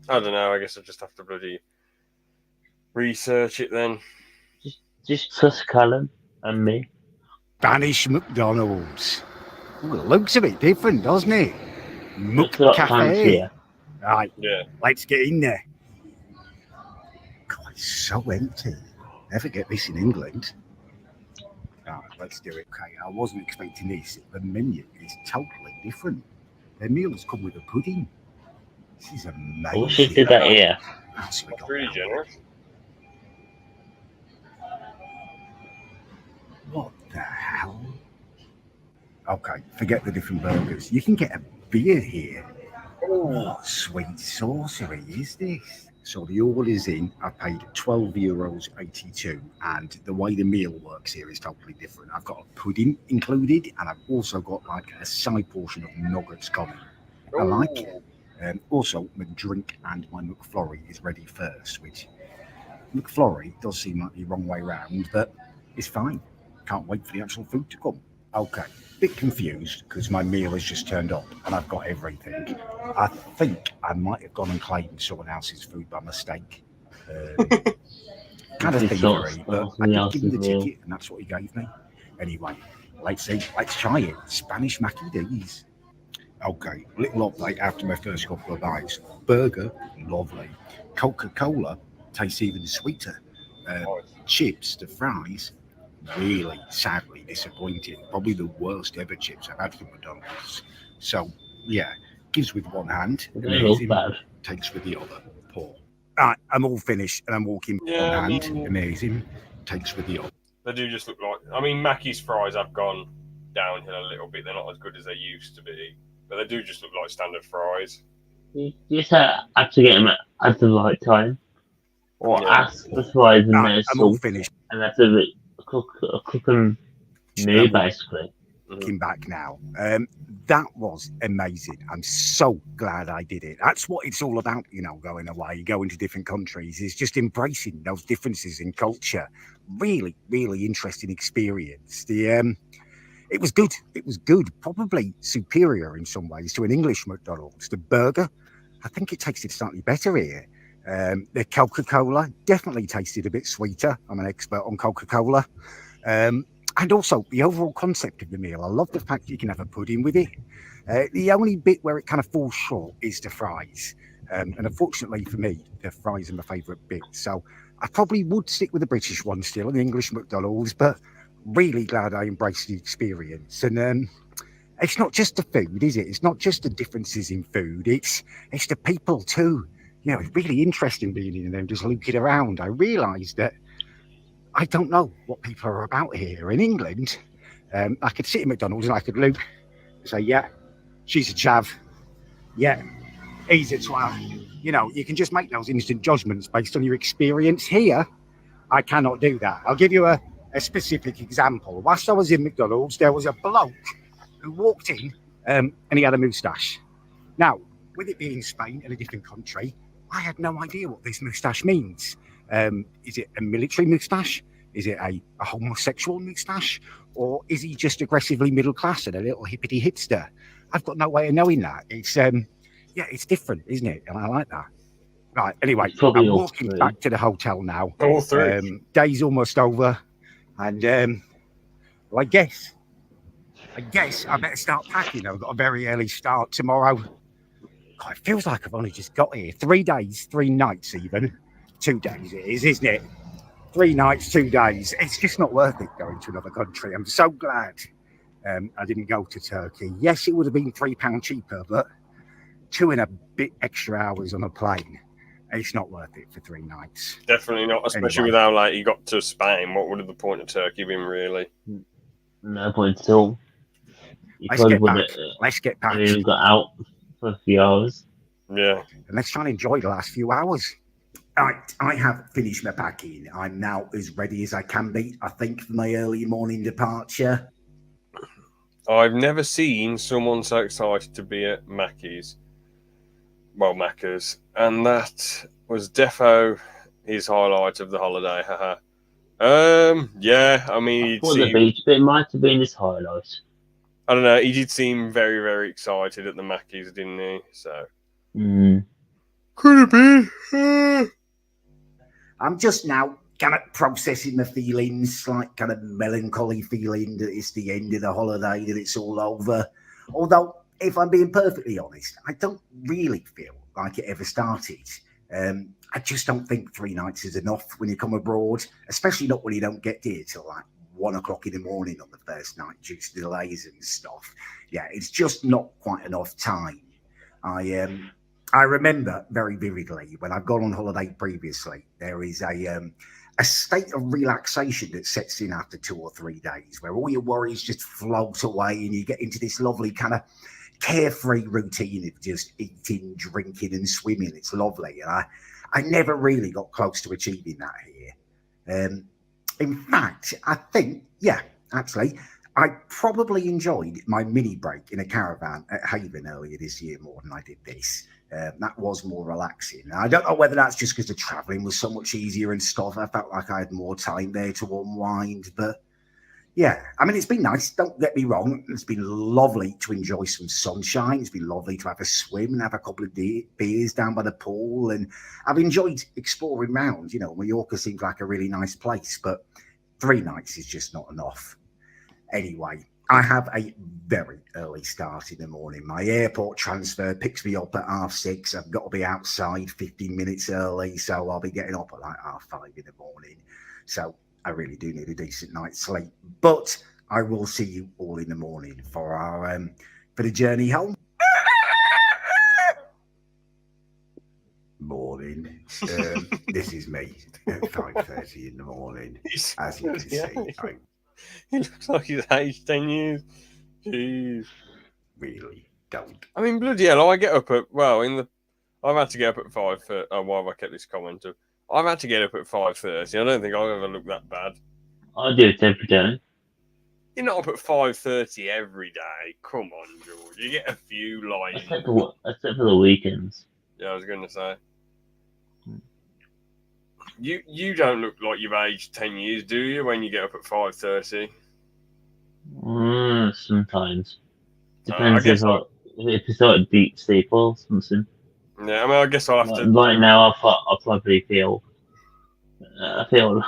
I don't know. I guess I just have to bloody research it then. Just trust Callum and me. Spanish McDonald's. Ooh, it looks a bit different, doesn't it? Looks a lot Cafe. fancier. Right, Yeah. let's get in there. God, it's so empty. Never get this in England. Right, let's do it. Okay, I wasn't expecting this. The menu is totally different. Their meals come with a pudding. This is amazing. I wish they did that here. That's really generous. What the hell? Okay, forget the different burgers. You can get a beer here. What sweet sorcery is this? So the order's in. I paid €12.82, and the way the meal works here is totally different. I've got a pudding included, and I've also got like a side portion of nuggets coming. I like. Also, my drink and my McFlurry is ready first, which McFlurry does seem like the wrong way round, but it's fine. Can't wait for the actual food to come. Okay, bit confused because my meal has just turned up and I've got everything. I think I might have gone and claimed someone else's food by mistake. Kind of thievery, but I did give him the ticket and that's what he gave me. Anyway, let's see. Let's try it. Spanish Mackie D's. Okay, little update after my first couple of bites. Burger, lovely. Coca-Cola tastes even sweeter. Chips, the fries, really sadly disappointing. Probably the worst ever chips I've had from McDonald's. So, yeah, gives with one hand, amazing, takes with the other, poor. Right, I'm all finished and I'm walking with one hand, amazing, takes with the other. They do just look like, I mean, Mackey's fries have gone downhill a little bit. They're not as good as they used to be, but they do just look like standard fries. You just have to get them at the right time. Or ask the fries and their salt. Finished. And that's a cook them new, basically. Looking back now, that was amazing. I'm so glad I did it. That's what it's all about, you know, going away, going to different countries, is just embracing those differences in culture. Really, really interesting experience. It was good. It was good. Probably superior in some ways to an English McDonald's. The burger, I think it tasted slightly better here. The Coca-Cola definitely tasted a bit sweeter. I'm an expert on Coca-Cola. And also the overall concept of the meal. I love the fact that you can have a pudding with it. The only bit where it kind of falls short is the fries. And unfortunately for me, the fries are my favourite bit. So I probably would stick with the British one still, an English McDonald's, but really glad I embraced the experience. And it's not just the food, is it? It's not just the differences in food. It's the people too. You know, it's really interesting being in there and just looking around. I realised that I don't know what people are about here in England. I could sit in McDonald's and I could look and say, yeah, she's a chav. Yeah, he's a twat. You know, you can just make those instant judgments based on your experience. Here, I cannot do that. I'll give you a specific example. Whilst I was in McDonald's, there was a bloke who walked in and he had a moustache. Now, with it being Spain and a different country, I had no idea what this moustache means. Is it a military moustache? Is it a homosexual moustache, or is he just aggressively middle class and a little hippity hipster? I've got no way of knowing that. It's it's different, isn't it? And I like that. Right. Anyway, It's probably I'm all walking three. back to the hotel now. All three. Day's almost over, and well, I guess I better start packing. I've got a very early start tomorrow. God, it feels like I've only just got here. 3 days, 3 nights, even 2 days it is, isn't it? 3 nights, 2 days. It's just not worth it going to another country. I'm so glad I didn't go to Turkey. Yes, it would have been £3 cheaper, but 2 and a bit extra hours on a plane. It's not worth it for 3 nights. Definitely not, especially Anyway. with how late you got to Spain. What would have the point of Turkey been, really? No point at all. You Let's probably get would back. have Let's get back. even got out for a few hours. Yeah. And let's try and enjoy the last few hours. Right, I have finished my packing. I'm now as ready as I can be, I think, for my early morning departure. I've never seen someone so excited to be at Mackey's. Well, Macca's. And that was defo his highlight of the holiday. Haha. Yeah, I mean, For the beach, but it might have been his highlight. I don't know. He did seem very, very excited at the Mackeys, didn't he? So could it be? I'm just now kind of processing the feelings, like kind of melancholy feeling that it's the end of the holiday, that it's all over. Although, if I'm being perfectly honest, I don't really feel like it ever started. I just don't think 3 nights is enough when you come abroad, especially not when you don't get here till like 1 o'clock in the morning on the first night due to delays and stuff. Yeah, it's just not quite enough time. I remember very vividly when I've gone on holiday previously, there is a state of relaxation that sets in after 2 or 3 days where all your worries just float away and you get into this lovely kind of carefree routine of just eating, drinking and swimming. It's lovely. And I never really got close to achieving that here. In fact, I think, actually, I probably enjoyed my mini break in a caravan at Haven earlier this year more than I did this. That was more relaxing. I don't know whether that's just because the travelling was so much easier and stuff. I felt like I had more time there to unwind. But yeah, I mean, it's been nice. Don't get me wrong. It's been lovely to enjoy some sunshine. It's been lovely to have a swim and have a couple of beers down by the pool. And I've enjoyed exploring around. You know, Mallorca seems like a really nice place, but 3 nights is just not enough. Anyway, I have a very early start in the morning. My airport transfer picks me up at 6:30. I've got to be outside 15 minutes early, so I'll be getting up at like 5:30 in the morning. So I really do need a decent night's sleep. But I will see you all in the morning for our for the journey home. Morning. This is me at 5:30 in the morning. As you can see, he looks like he's aged 10 years. Jeez. Really don't. I mean, bloody hell, I get up at, I've had to get up at 5:30. Oh, why have I kept this comment? I've had to get up at 5:30. I don't think I've ever looked that bad. I do it every day. You're not up at 5:30 every day. Come on, George. You get a few lies. Except for the weekends. Yeah, I was going to say. You don't look like you've aged 10 years, do you, when you get up at 5:30? Sometimes. Depends if it's like a deep sleep or something. Yeah, I mean, I guess I'll have to... Right now, I probably feel... I feel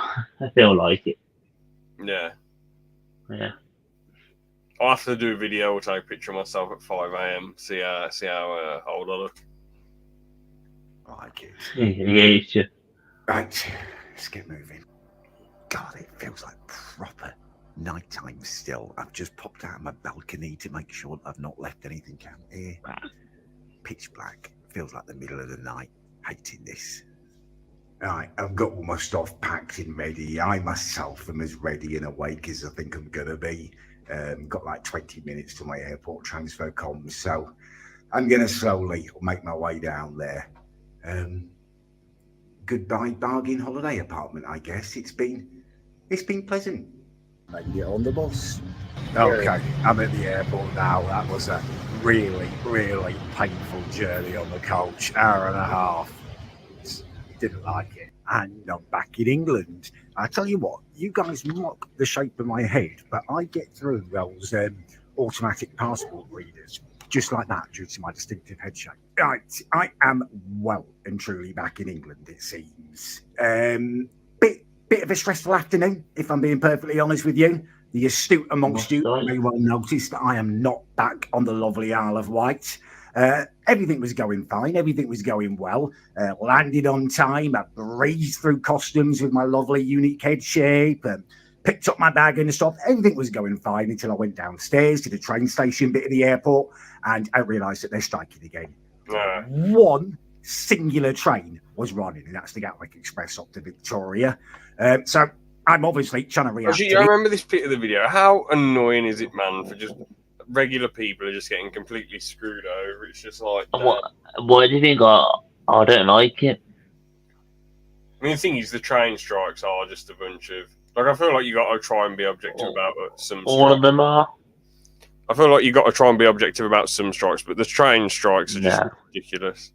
like it. Yeah. Yeah. I'll have to do a video or take a picture of myself at 5 a.m. See how old I look. I like it. Yeah, sure. Right, let's get moving. God, it feels like proper nighttime still. I've just popped out of my balcony to make sure I've not left anything out here. Pitch black. Feels like the middle of the night. Hating this. Right, I've got all my stuff packed and ready. I myself am as ready and awake as I think I'm going to be. Got like 20 minutes to my airport transfer comms, so I'm going to slowly make my way down there. Goodbye bargain holiday apartment, I guess. It's been pleasant. I can get on the bus. Okay, I'm at the airport now. That was a really, really painful journey on the coach. 1.5 hours. Didn't like it. and I'm back in England. I tell you what, you guys mock the shape of my head, but I get through those automatic passport readers just like that due to my distinctive head shape. Right, I am well and truly back in England, it seems. Bit of a stressful afternoon, if I'm being perfectly honest with you. The astute amongst you may well notice that I am not back on the lovely Isle of Wight. Everything was going fine. Everything was going well. Landed on time. I breezed through customs with my lovely unique head shape. Picked up my bag and stuff. Everything was going fine until I went downstairs to the train station bit of the airport, and I realised that they're striking again. One singular train was running, and that's the Gatwick Express up to Victoria. So I'm obviously trying to react. Actually, I remember this bit of the video. How annoying is it, man, for just regular people are just getting completely screwed over? It's just like... Why do you think I don't like it? I mean, the thing is, the train strikes are just a bunch of... Like, I feel like you got to try and be objective about some strikes. All of them are? I feel like you got to try and be objective about some strikes, but the train strikes are just ridiculous.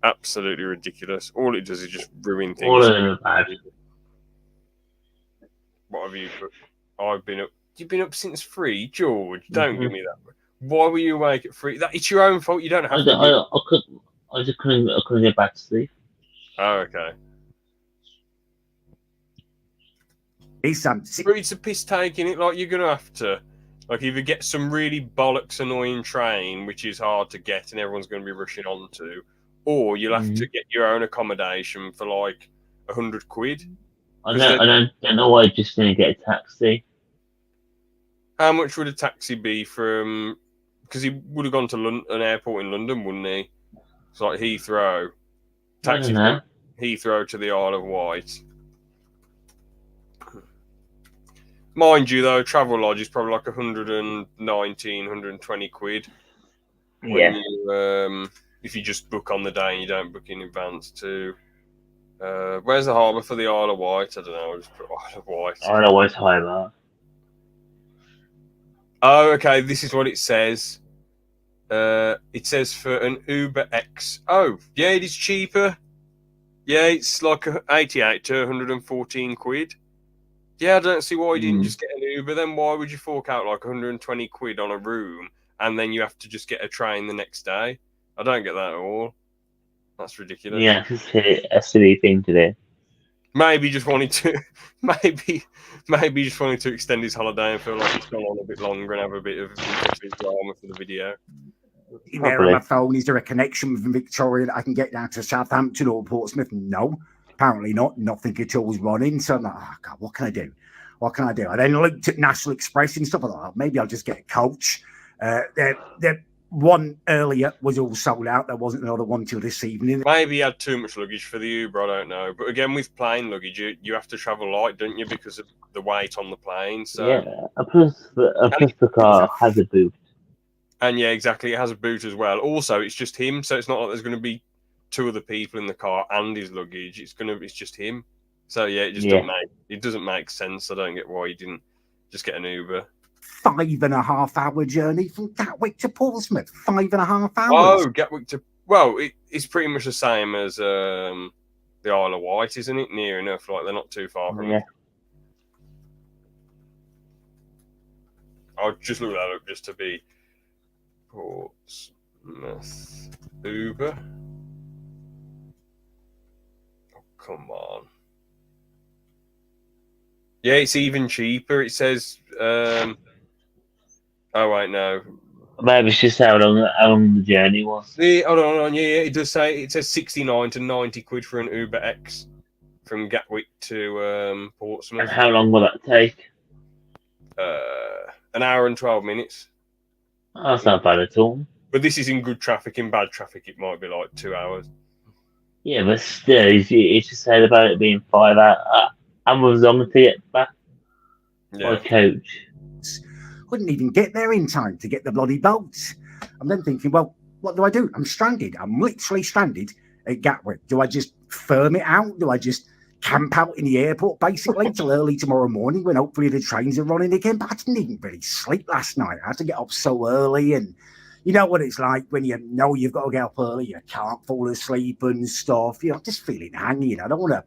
Absolutely ridiculous. All it does is just ruin things. All of them are bad. What have you put? I've been up. You've been up since 3, George. Don't give me that. Why were you awake at 3? It's your own fault. You don't have to. I just couldn't get back to sleep. Oh, okay. It's a piss taking it. Like, you're gonna have to, like, either get some really bollocks annoying train, which is hard to get and everyone's going to be rushing onto, or you'll have to get your own accommodation for like £100. I don't know why I just didn't get a taxi. How much would a taxi be from? Because he would have gone to an airport in London, wouldn't he? It's like Heathrow. Taxi from Heathrow to the Isle of Wight. Mind you, though, Travelodge is probably like 119, 120 quid. Yeah. If you just book on the day and you don't book in advance to... where's the harbour for the Isle of Wight? I don't know. I'll just put Isle of Wight. Isle of Wight Harbour. Oh, okay. This is what it says. It says for an Uber X. Oh, yeah, it is cheaper. Yeah, it's like 88 to 114 quid. Yeah, I don't see why you didn't just get an Uber. Then why would you fork out like 120 quid on a room and then you have to just get a train the next day? I don't get that at all. That's ridiculous. Yeah, it's a silly thing to do. Maybe just wanted to, maybe just wanted to extend his holiday and feel like it's gone on a bit longer and have a bit of drama for the video. There on my phone, is there a connection from Victoria that I can get down to Southampton or Portsmouth? No, apparently not. Nothing at all is running. So I'm like, oh God, what can I do? What can I do? I then looked at National Express and stuff. I thought, oh, maybe I'll just get a coach. The one earlier was all sold out. There wasn't another one till this evening. Maybe you had too much luggage for the Uber. I don't know. But again, with plane luggage, you have to travel light, don't you? Because of the weight on the plane. So yeah, plus the car has a boot. And yeah, exactly. It has a boot as well. Also, it's just him, so it's not like there's going to be 2 other people in the car and his luggage. It's just him. So yeah, it doesn't make sense. I don't get why you didn't just get an Uber. 5.5 hour journey from Gatwick to Portsmouth. 5.5 hours. Oh, Gatwick to it's pretty much the same as the Isle of Wight, isn't it? Near enough. Like they're not too far from it. I'll just look that up just to be. Portsmouth Uber. Oh, come on. Yeah, it's even cheaper. It says. Oh wait, no. Maybe it's just how long the journey was. Hold on. Yeah, it does say it says 69 to 90 quid for an Uber X from Gatwick to Portsmouth. And how long will that take? An hour and 12 minutes. Oh, that's not bad at all. But this is in good traffic. In bad traffic, it might be like 2 hours. Yeah, but still, it's just said about it being 5 hours. I was long to get back by coach. Couldn't even get there in time to get the bloody boat. I'm then thinking, well, what do? I'm stranded. I'm literally stranded at Gatwick. Do I just firm it out? Do I just camp out in the airport basically till early tomorrow morning when hopefully the trains are running again? But I didn't even really sleep last night. I had to get up so early, and you know what it's like when you know you've got to get up early, you can't fall asleep and stuff. Just feeling hanging. I don't want to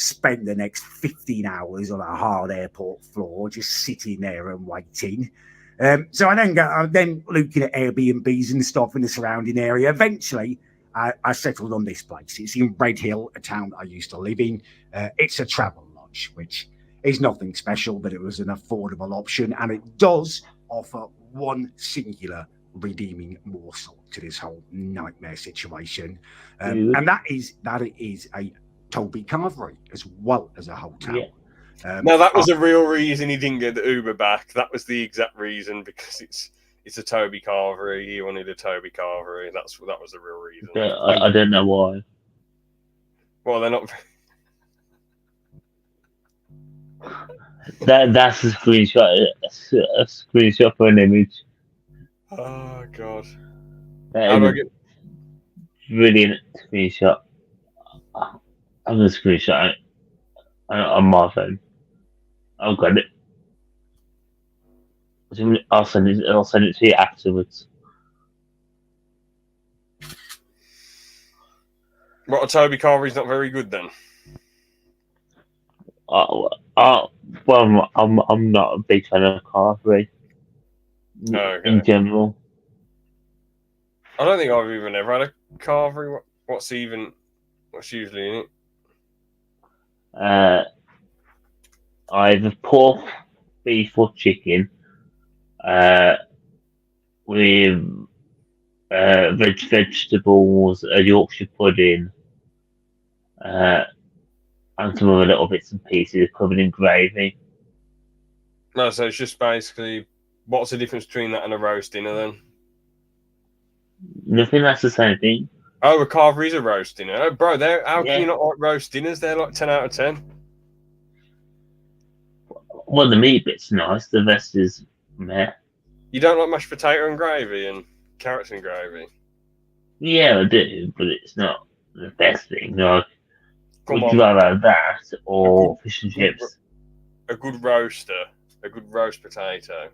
spend the next 15 hours on a hard airport floor, just sitting there and waiting. So I'm then looking at Airbnbs and stuff in the surrounding area. Eventually, I settled on this place. It's in Red Hill, a town I used to live in. It's a travel lodge, which is nothing special, but it was an affordable option, and it does offer one singular redeeming morsel to this whole nightmare situation, and that is it is a Toby Carvery as well as a hotel. Yeah. Now that was the real reason he didn't get the Uber back. That was the exact reason, because it's a Toby Carvery. He wanted a Toby Carvery. That was the real reason. I don't know why. Well, they're not. That's a screenshot. A screenshot for an image. Oh God! That is a brilliant screenshot. I'm gonna screenshot it on my phone. I've got it. I'll send it to you afterwards. What, a Toby Carvery's not very good then? Well, I'm not a big fan of Carvery in general. I don't think I've even ever had a Carvery. What's usually in it? Either pork, beef, or chicken, with vegetables, a Yorkshire pudding, and some other little bits and pieces covered in gravy. No, so it's just basically, what's the difference between that and a roast dinner then? Nothing, that's the same thing. Oh, a Carvery's a roast dinner. Oh, bro, how Yeah. can you not like roast dinners? They're like 10 out of 10. Well, the meat bit's nice, the rest is meh. You don't like mashed potato and gravy and carrots and gravy? Yeah, I do, but it's not the best thing. Like, Come would on. you rather have that or fish and chips? A good roaster, a good roast potato.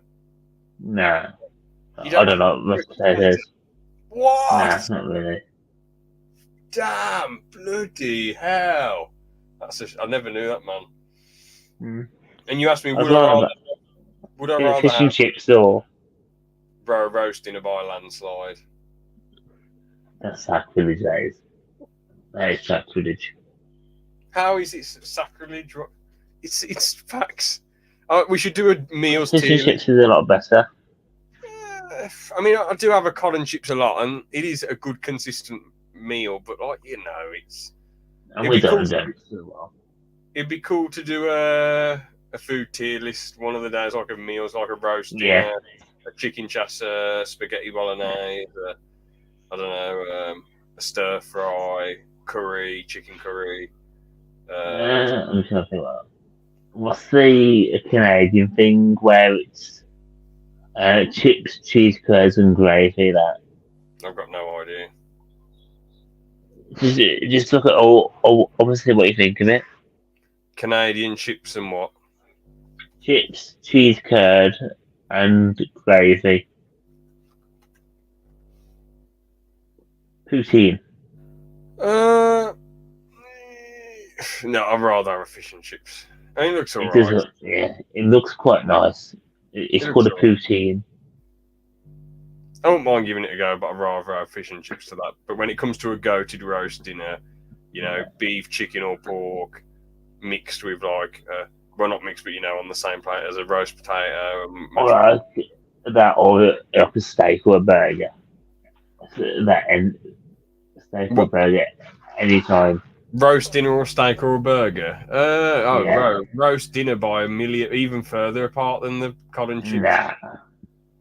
Nah. You I don't don't like roast potatoes. What? Nah, not really. Damn, bloody hell. I never knew that, man. Mm. And you asked me, I'd would I rather fish and have chips or bro roast dinner by a landslide? that's sacrilege, that is. That is sacrilege. How is it sacrilege? It's facts. We should do a meals Fish and tier. chips is a lot better. I mean, I do have a cod and chips a lot, and it is a good, consistent meal. But it's. And we don't do well. It'd be cool to do a food tier list one of the days, like a meals, like a roast dinner, a chicken chassa, spaghetti bolognese, I don't know, a stir fry, curry, chicken curry. I'm trying to think what's the Canadian thing where it's chips, cheese curds, and gravy? That I've got no idea. just look at all obviously what you think of it. Canadian chips and what? Chips, cheese curd, and gravy. Poutine. No, I'd rather have a fish and chips. I mean, it looks It alright. does, it looks quite nice. It's It called a looks poutine. I don't mind giving it a go, but I'd rather have fish and chips to that. But when it comes to a go-to roast dinner, beef, chicken, or pork mixed with well, not mixed, but on the same plate as a roast potato. Or that, or like a steak or a burger. Steak or burger anytime. Roast dinner or steak or a burger? Yeah. Roast dinner by a million, even further apart than the cod and chips. Nah.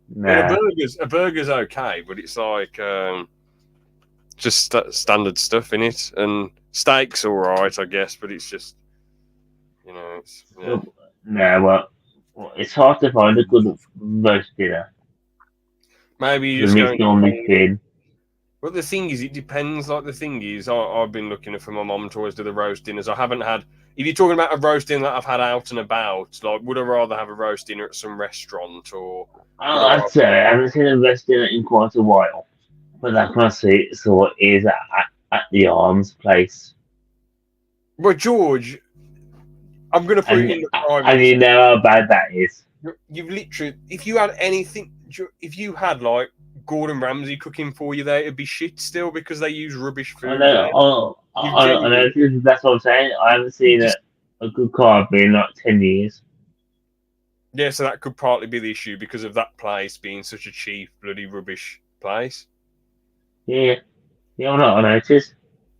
I mean, a burger's okay, but it's like just standard stuff in it, and steak's all right, I guess, but it's just Well, it's hard to find a good roast dinner. Maybe you The just meat's normally thin. But the thing is, it depends. Like the thing is, I've been looking for my mum to always do the roast dinners. I haven't had. If you're talking about a roast dinner that I've had out and about, like, would I rather have a roast dinner at some restaurant or? I'd say I haven't seen a roast dinner in quite a while, but that kind of is at the Arms place. Well, George, I'm going to put it in the private. And you know how bad that is. You've literally, if you had anything, if you had like Gordon Ramsay cooking for you there, it'd be shit still because they use rubbish food. I know, that's what I'm saying. I haven't seen a good carvery in like 10 years. Yeah, so that could partly be the issue because of that place being such a cheap, bloody rubbish place. Yeah, I noticed.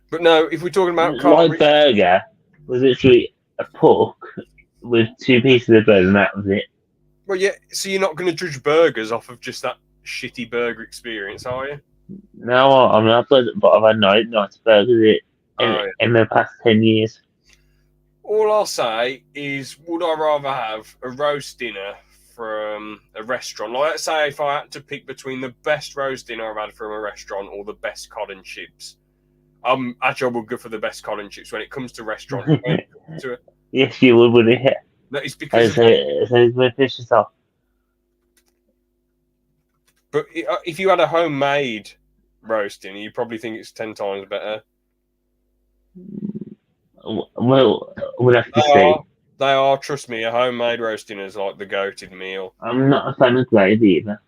But no, if we're talking about my burger was literally a pork with 2 pieces of bread, and that was it. Well, yeah, so you're not going to judge burgers off of just that shitty burger experience, are you? No, I'm not, but I've had nice burgers in the past 10 years. All I'll say is, would I rather have a roast dinner from a restaurant? Like, let's say if I had to pick between the best roast dinner I've had from a restaurant or the best cod and chips, actually, I would go for the best cod and chips when it comes to restaurants. Yes, you would, wouldn't you? No, it's because fish yourself. But if you had a homemade roast dinner, you probably think it's 10 times better. Well, we'll have to see. They are, trust me, a homemade roast dinner is like the goated meal. I'm not a fan of gravy either.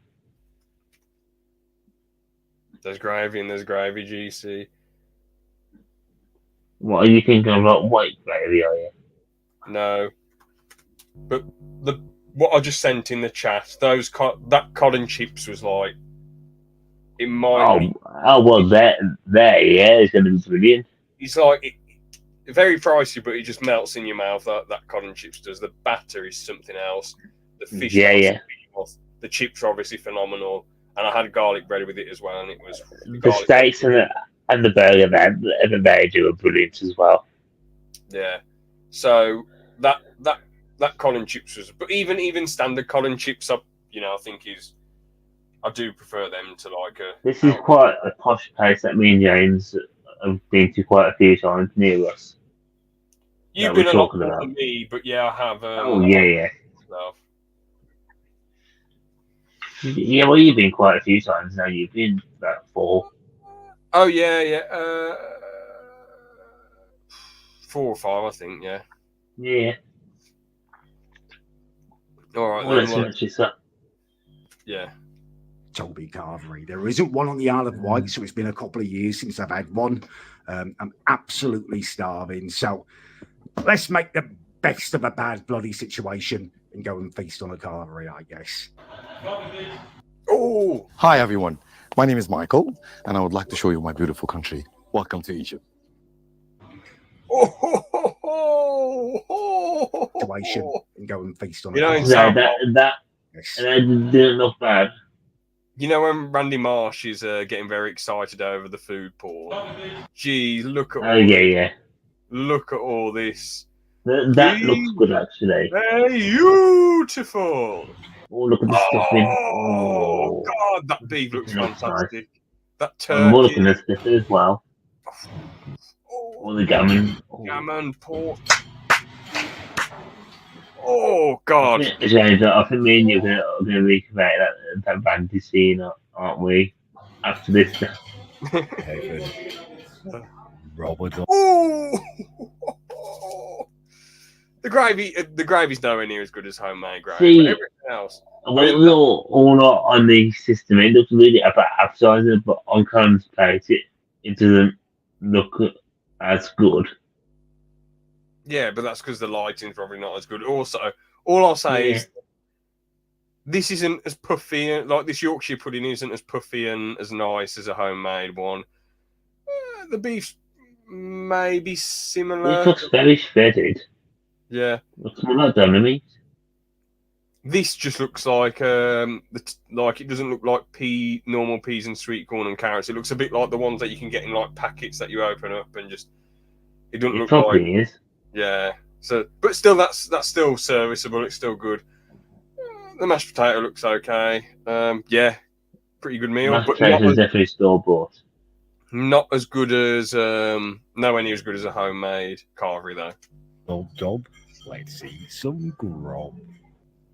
There's gravy and there's gravy, GC. What are you thinking of, like white gravy, are you? No. But what I just sent in the chat, that cod and chips was like, it might well, there, yeah, it's going to be brilliant. It's like, very pricey, but it just melts in your mouth, that cod and chips does. The batter is something else. The fish, the chips are obviously phenomenal. And I had garlic bread with it as well, and it was... The steaks and the burger they do are brilliant as well. Yeah. So, that cod and chips was... But even standard cod and chips, I think I do prefer them to like a... This is quite a posh place that me and James have been to quite a few times near us. You've been a lot more than me, but yeah, I have. Yeah. Yeah, well, you've been quite a few times now. You've been about 4. Oh, yeah. 4 or 5, I think, yeah. Yeah. All right. Well, let's finish this up. Yeah. Toby Carvery. There isn't one on the Isle of Wight, so it's been a couple of years since I've had one. I'm absolutely starving. So let's make the best of a bad bloody situation and go and feast on a carvery, I guess. Oh! Hi, everyone. My name is Michael, and I would like to show you my beautiful country. Welcome to Egypt. Situation and go and feast on a carvery. That didn't look bad. You know when Randy Marsh is getting very excited over the food porn? Gee, look at look at all this. That looks good, actually. Beautiful. Oh, look at the stuffing. Oh, God, that beef looks fantastic. Nice. That turkey. I'm looking at this as well. All the gammon. Gammon, pork. Oh, God. James, I think me and you are going to recreate that bandy scene, aren't we? After this. Robert. Oh! The gravy's nowhere near as good as homemade gravy. See, but everything else. When it was all not on the system, it looks really appetizing, but on Callum's plate, it doesn't look as good. Yeah, but that's because the lighting's probably not as good. Also, all I'll say is this isn't as puffy, like this Yorkshire pudding isn't as puffy and as nice as a homemade one. The beef's maybe similar. It looks very shredded. Yeah. Looks more like dynamite. This just looks like it doesn't look like normal peas and sweet corn and carrots. It looks a bit like the ones that you can get in like packets that you open up and just it doesn't look like. Is. Yeah. So, but still, that's still serviceable. It's still good. The mashed potato looks okay. Yeah, pretty good meal. Mashed potato is definitely store bought. Not as good as nowhere near as good as a homemade carvery though. Job. Let's eat some grub.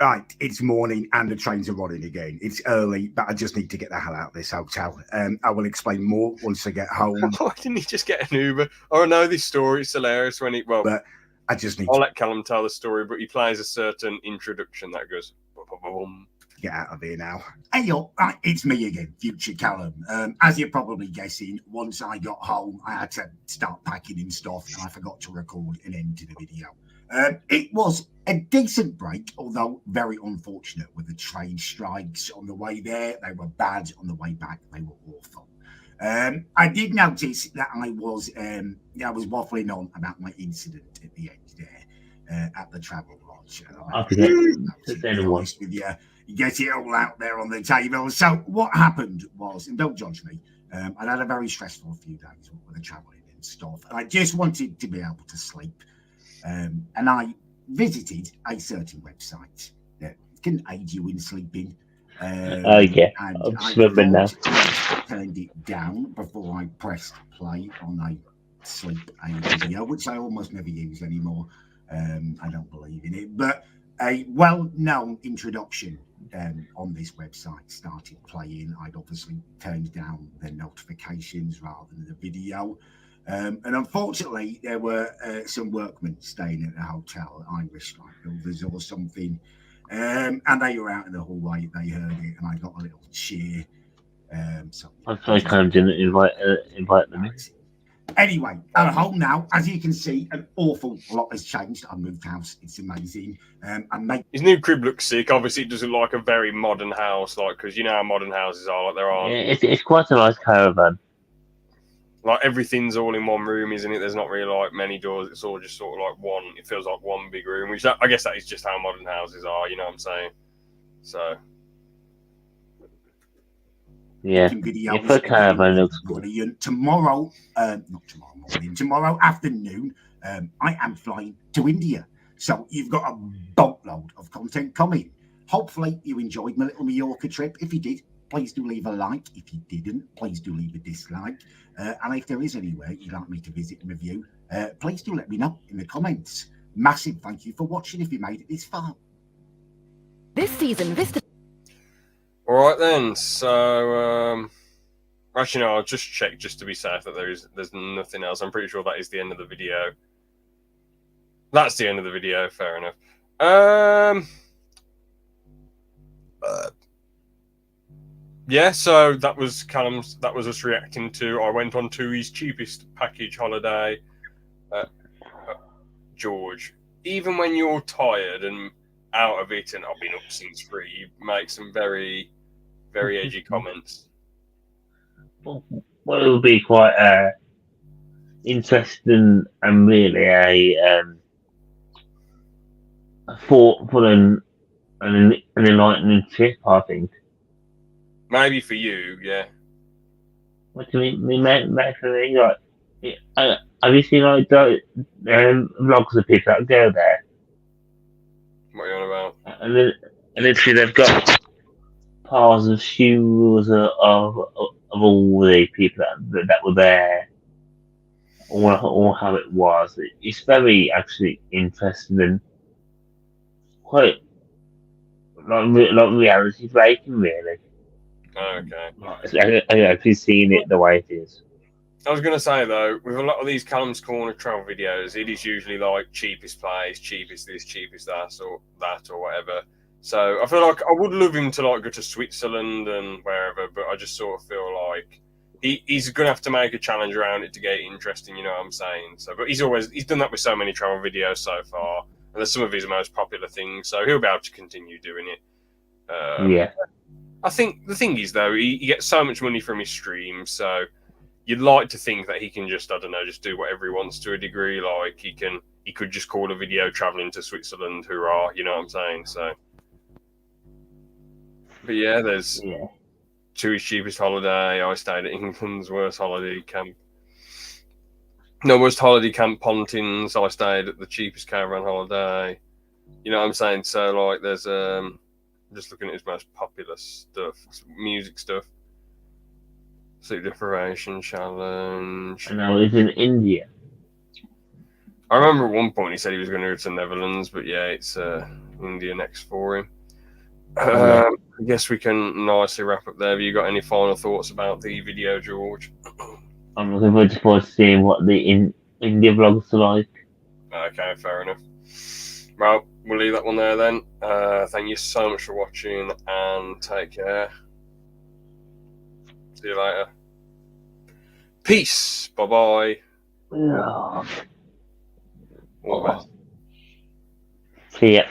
Right, it's morning and the trains are running again. It's early, but I just need to get the hell out of this hotel. I will explain more once I get home. Why didn't he just get an Uber? Oh, I know this story. It's hilarious when But I just need I'll to let Callum tell the story, but he plays a certain introduction that goes. get out of here now. Hey, yo, right, it's me again, future Callum. As you're probably guessing, once I got home, I had to start packing in stuff, and I forgot to record an end to the video. It was a decent break, although very unfortunate with the train strikes on the way there. They were bad. On the way back, they were awful. I did notice that I was waffling on about my incident at the end there at the travel lodge. I forget to say be the one. honest with you, you get it all out there on the table. So what happened was, and don't judge me, I'd had a very stressful few days with the traveling and stuff, and I just wanted to be able to sleep. And I visited a certain website that can aid you in sleeping. Oh yeah, and I'm I swimming now. turned it down before I pressed play on a sleep aid video, which I almost never use anymore. I don't believe in it, but a well-known introduction on this website started playing. I'd obviously turned down the notifications rather than the video. And unfortunately, there were some workmen staying at the hotel, Irish like builders or something. And they were out in the hallway. They heard it, and I got a little cheer. So I'm sorry, Callum didn't invite them in. Anyway, at home now, as you can see, an awful lot has changed. I moved house; it's amazing. His new crib looks sick. Obviously, it doesn't look like a very modern house, like because you know how modern houses are. Like there are, Yeah, it's quite a nice caravan. like everything's all in one room, isn't it? There's not really like many doors. It's all just sort of like one. It feels like one big room, which I guess that is just how modern houses are. You know what I'm saying? So. Yeah, for caravan looks good. Brilliant. Tomorrow, not tomorrow morning, tomorrow afternoon, I am flying to India. So you've got a boatload of content coming. Hopefully you enjoyed my little Mallorca trip. If you did, please do leave a like. If you didn't, please do leave a dislike. And if there is anywhere you'd like me to visit and review, please do let me know in the comments. Massive thank you for watching if you made it this far. This season, Vista. All right then. So, actually, no. I'll just check just to be safe that there's nothing else. I'm pretty sure that is the end of the video. That's the end of the video. Fair enough. Yeah. So that was Callum's. That was us reacting to. I went on to his cheapest package holiday. George, even when you're tired and out of it, and I've been up since 3, you make some very, very edgy comments. Well, it would be quite interesting and really a thoughtful and an enlightening trip, I think. Maybe for you, yeah. What do you mean? For me, like, have you seen like vlogs of people that go there? What are you on about? And literally they've got piles of shoes of all the people that were there, or how it was. It's very actually interesting and quite like reality breaking, really. Okay. I actually seen it the way it is. I was going to say, though, with a lot of these Callum's Corner travel videos, it is usually like cheapest place, cheapest this, cheapest that, or whatever. So I feel like I would love him to like go to Switzerland and wherever, but I just sort of feel like he's going to have to make a challenge around it to get it interesting, you know what I'm saying? So, but he's done that with so many travel videos so far, and they're some of his most popular things, so he'll be able to continue doing it. Yeah. I think the thing is, though, he gets so much money from his streams, so you'd like to think that he can just, I don't know, just do whatever he wants to a degree. Like he could just call a video traveling to Switzerland, hurrah, you know what I'm saying? So, but yeah, there's to his cheapest holiday. I stayed at England's worst holiday camp. No, worst holiday camp, Pontins. I stayed at the cheapest caravan holiday. You know what I'm saying? So like, there's just looking at his most popular stuff, music stuff. Sleep deprivation challenge. And now he's in India. I remember at one point he said he was going to go to the Netherlands, but yeah, it's India next for him. I guess we can nicely wrap up there. Have you got any final thoughts about the video, George? I'm looking forward to seeing what the India vlogs are like. Okay, fair enough. Well, we'll leave that one there then. Thank you so much for watching and take care. See you later. Peace. Bye bye. Yeah. All the best. See ya.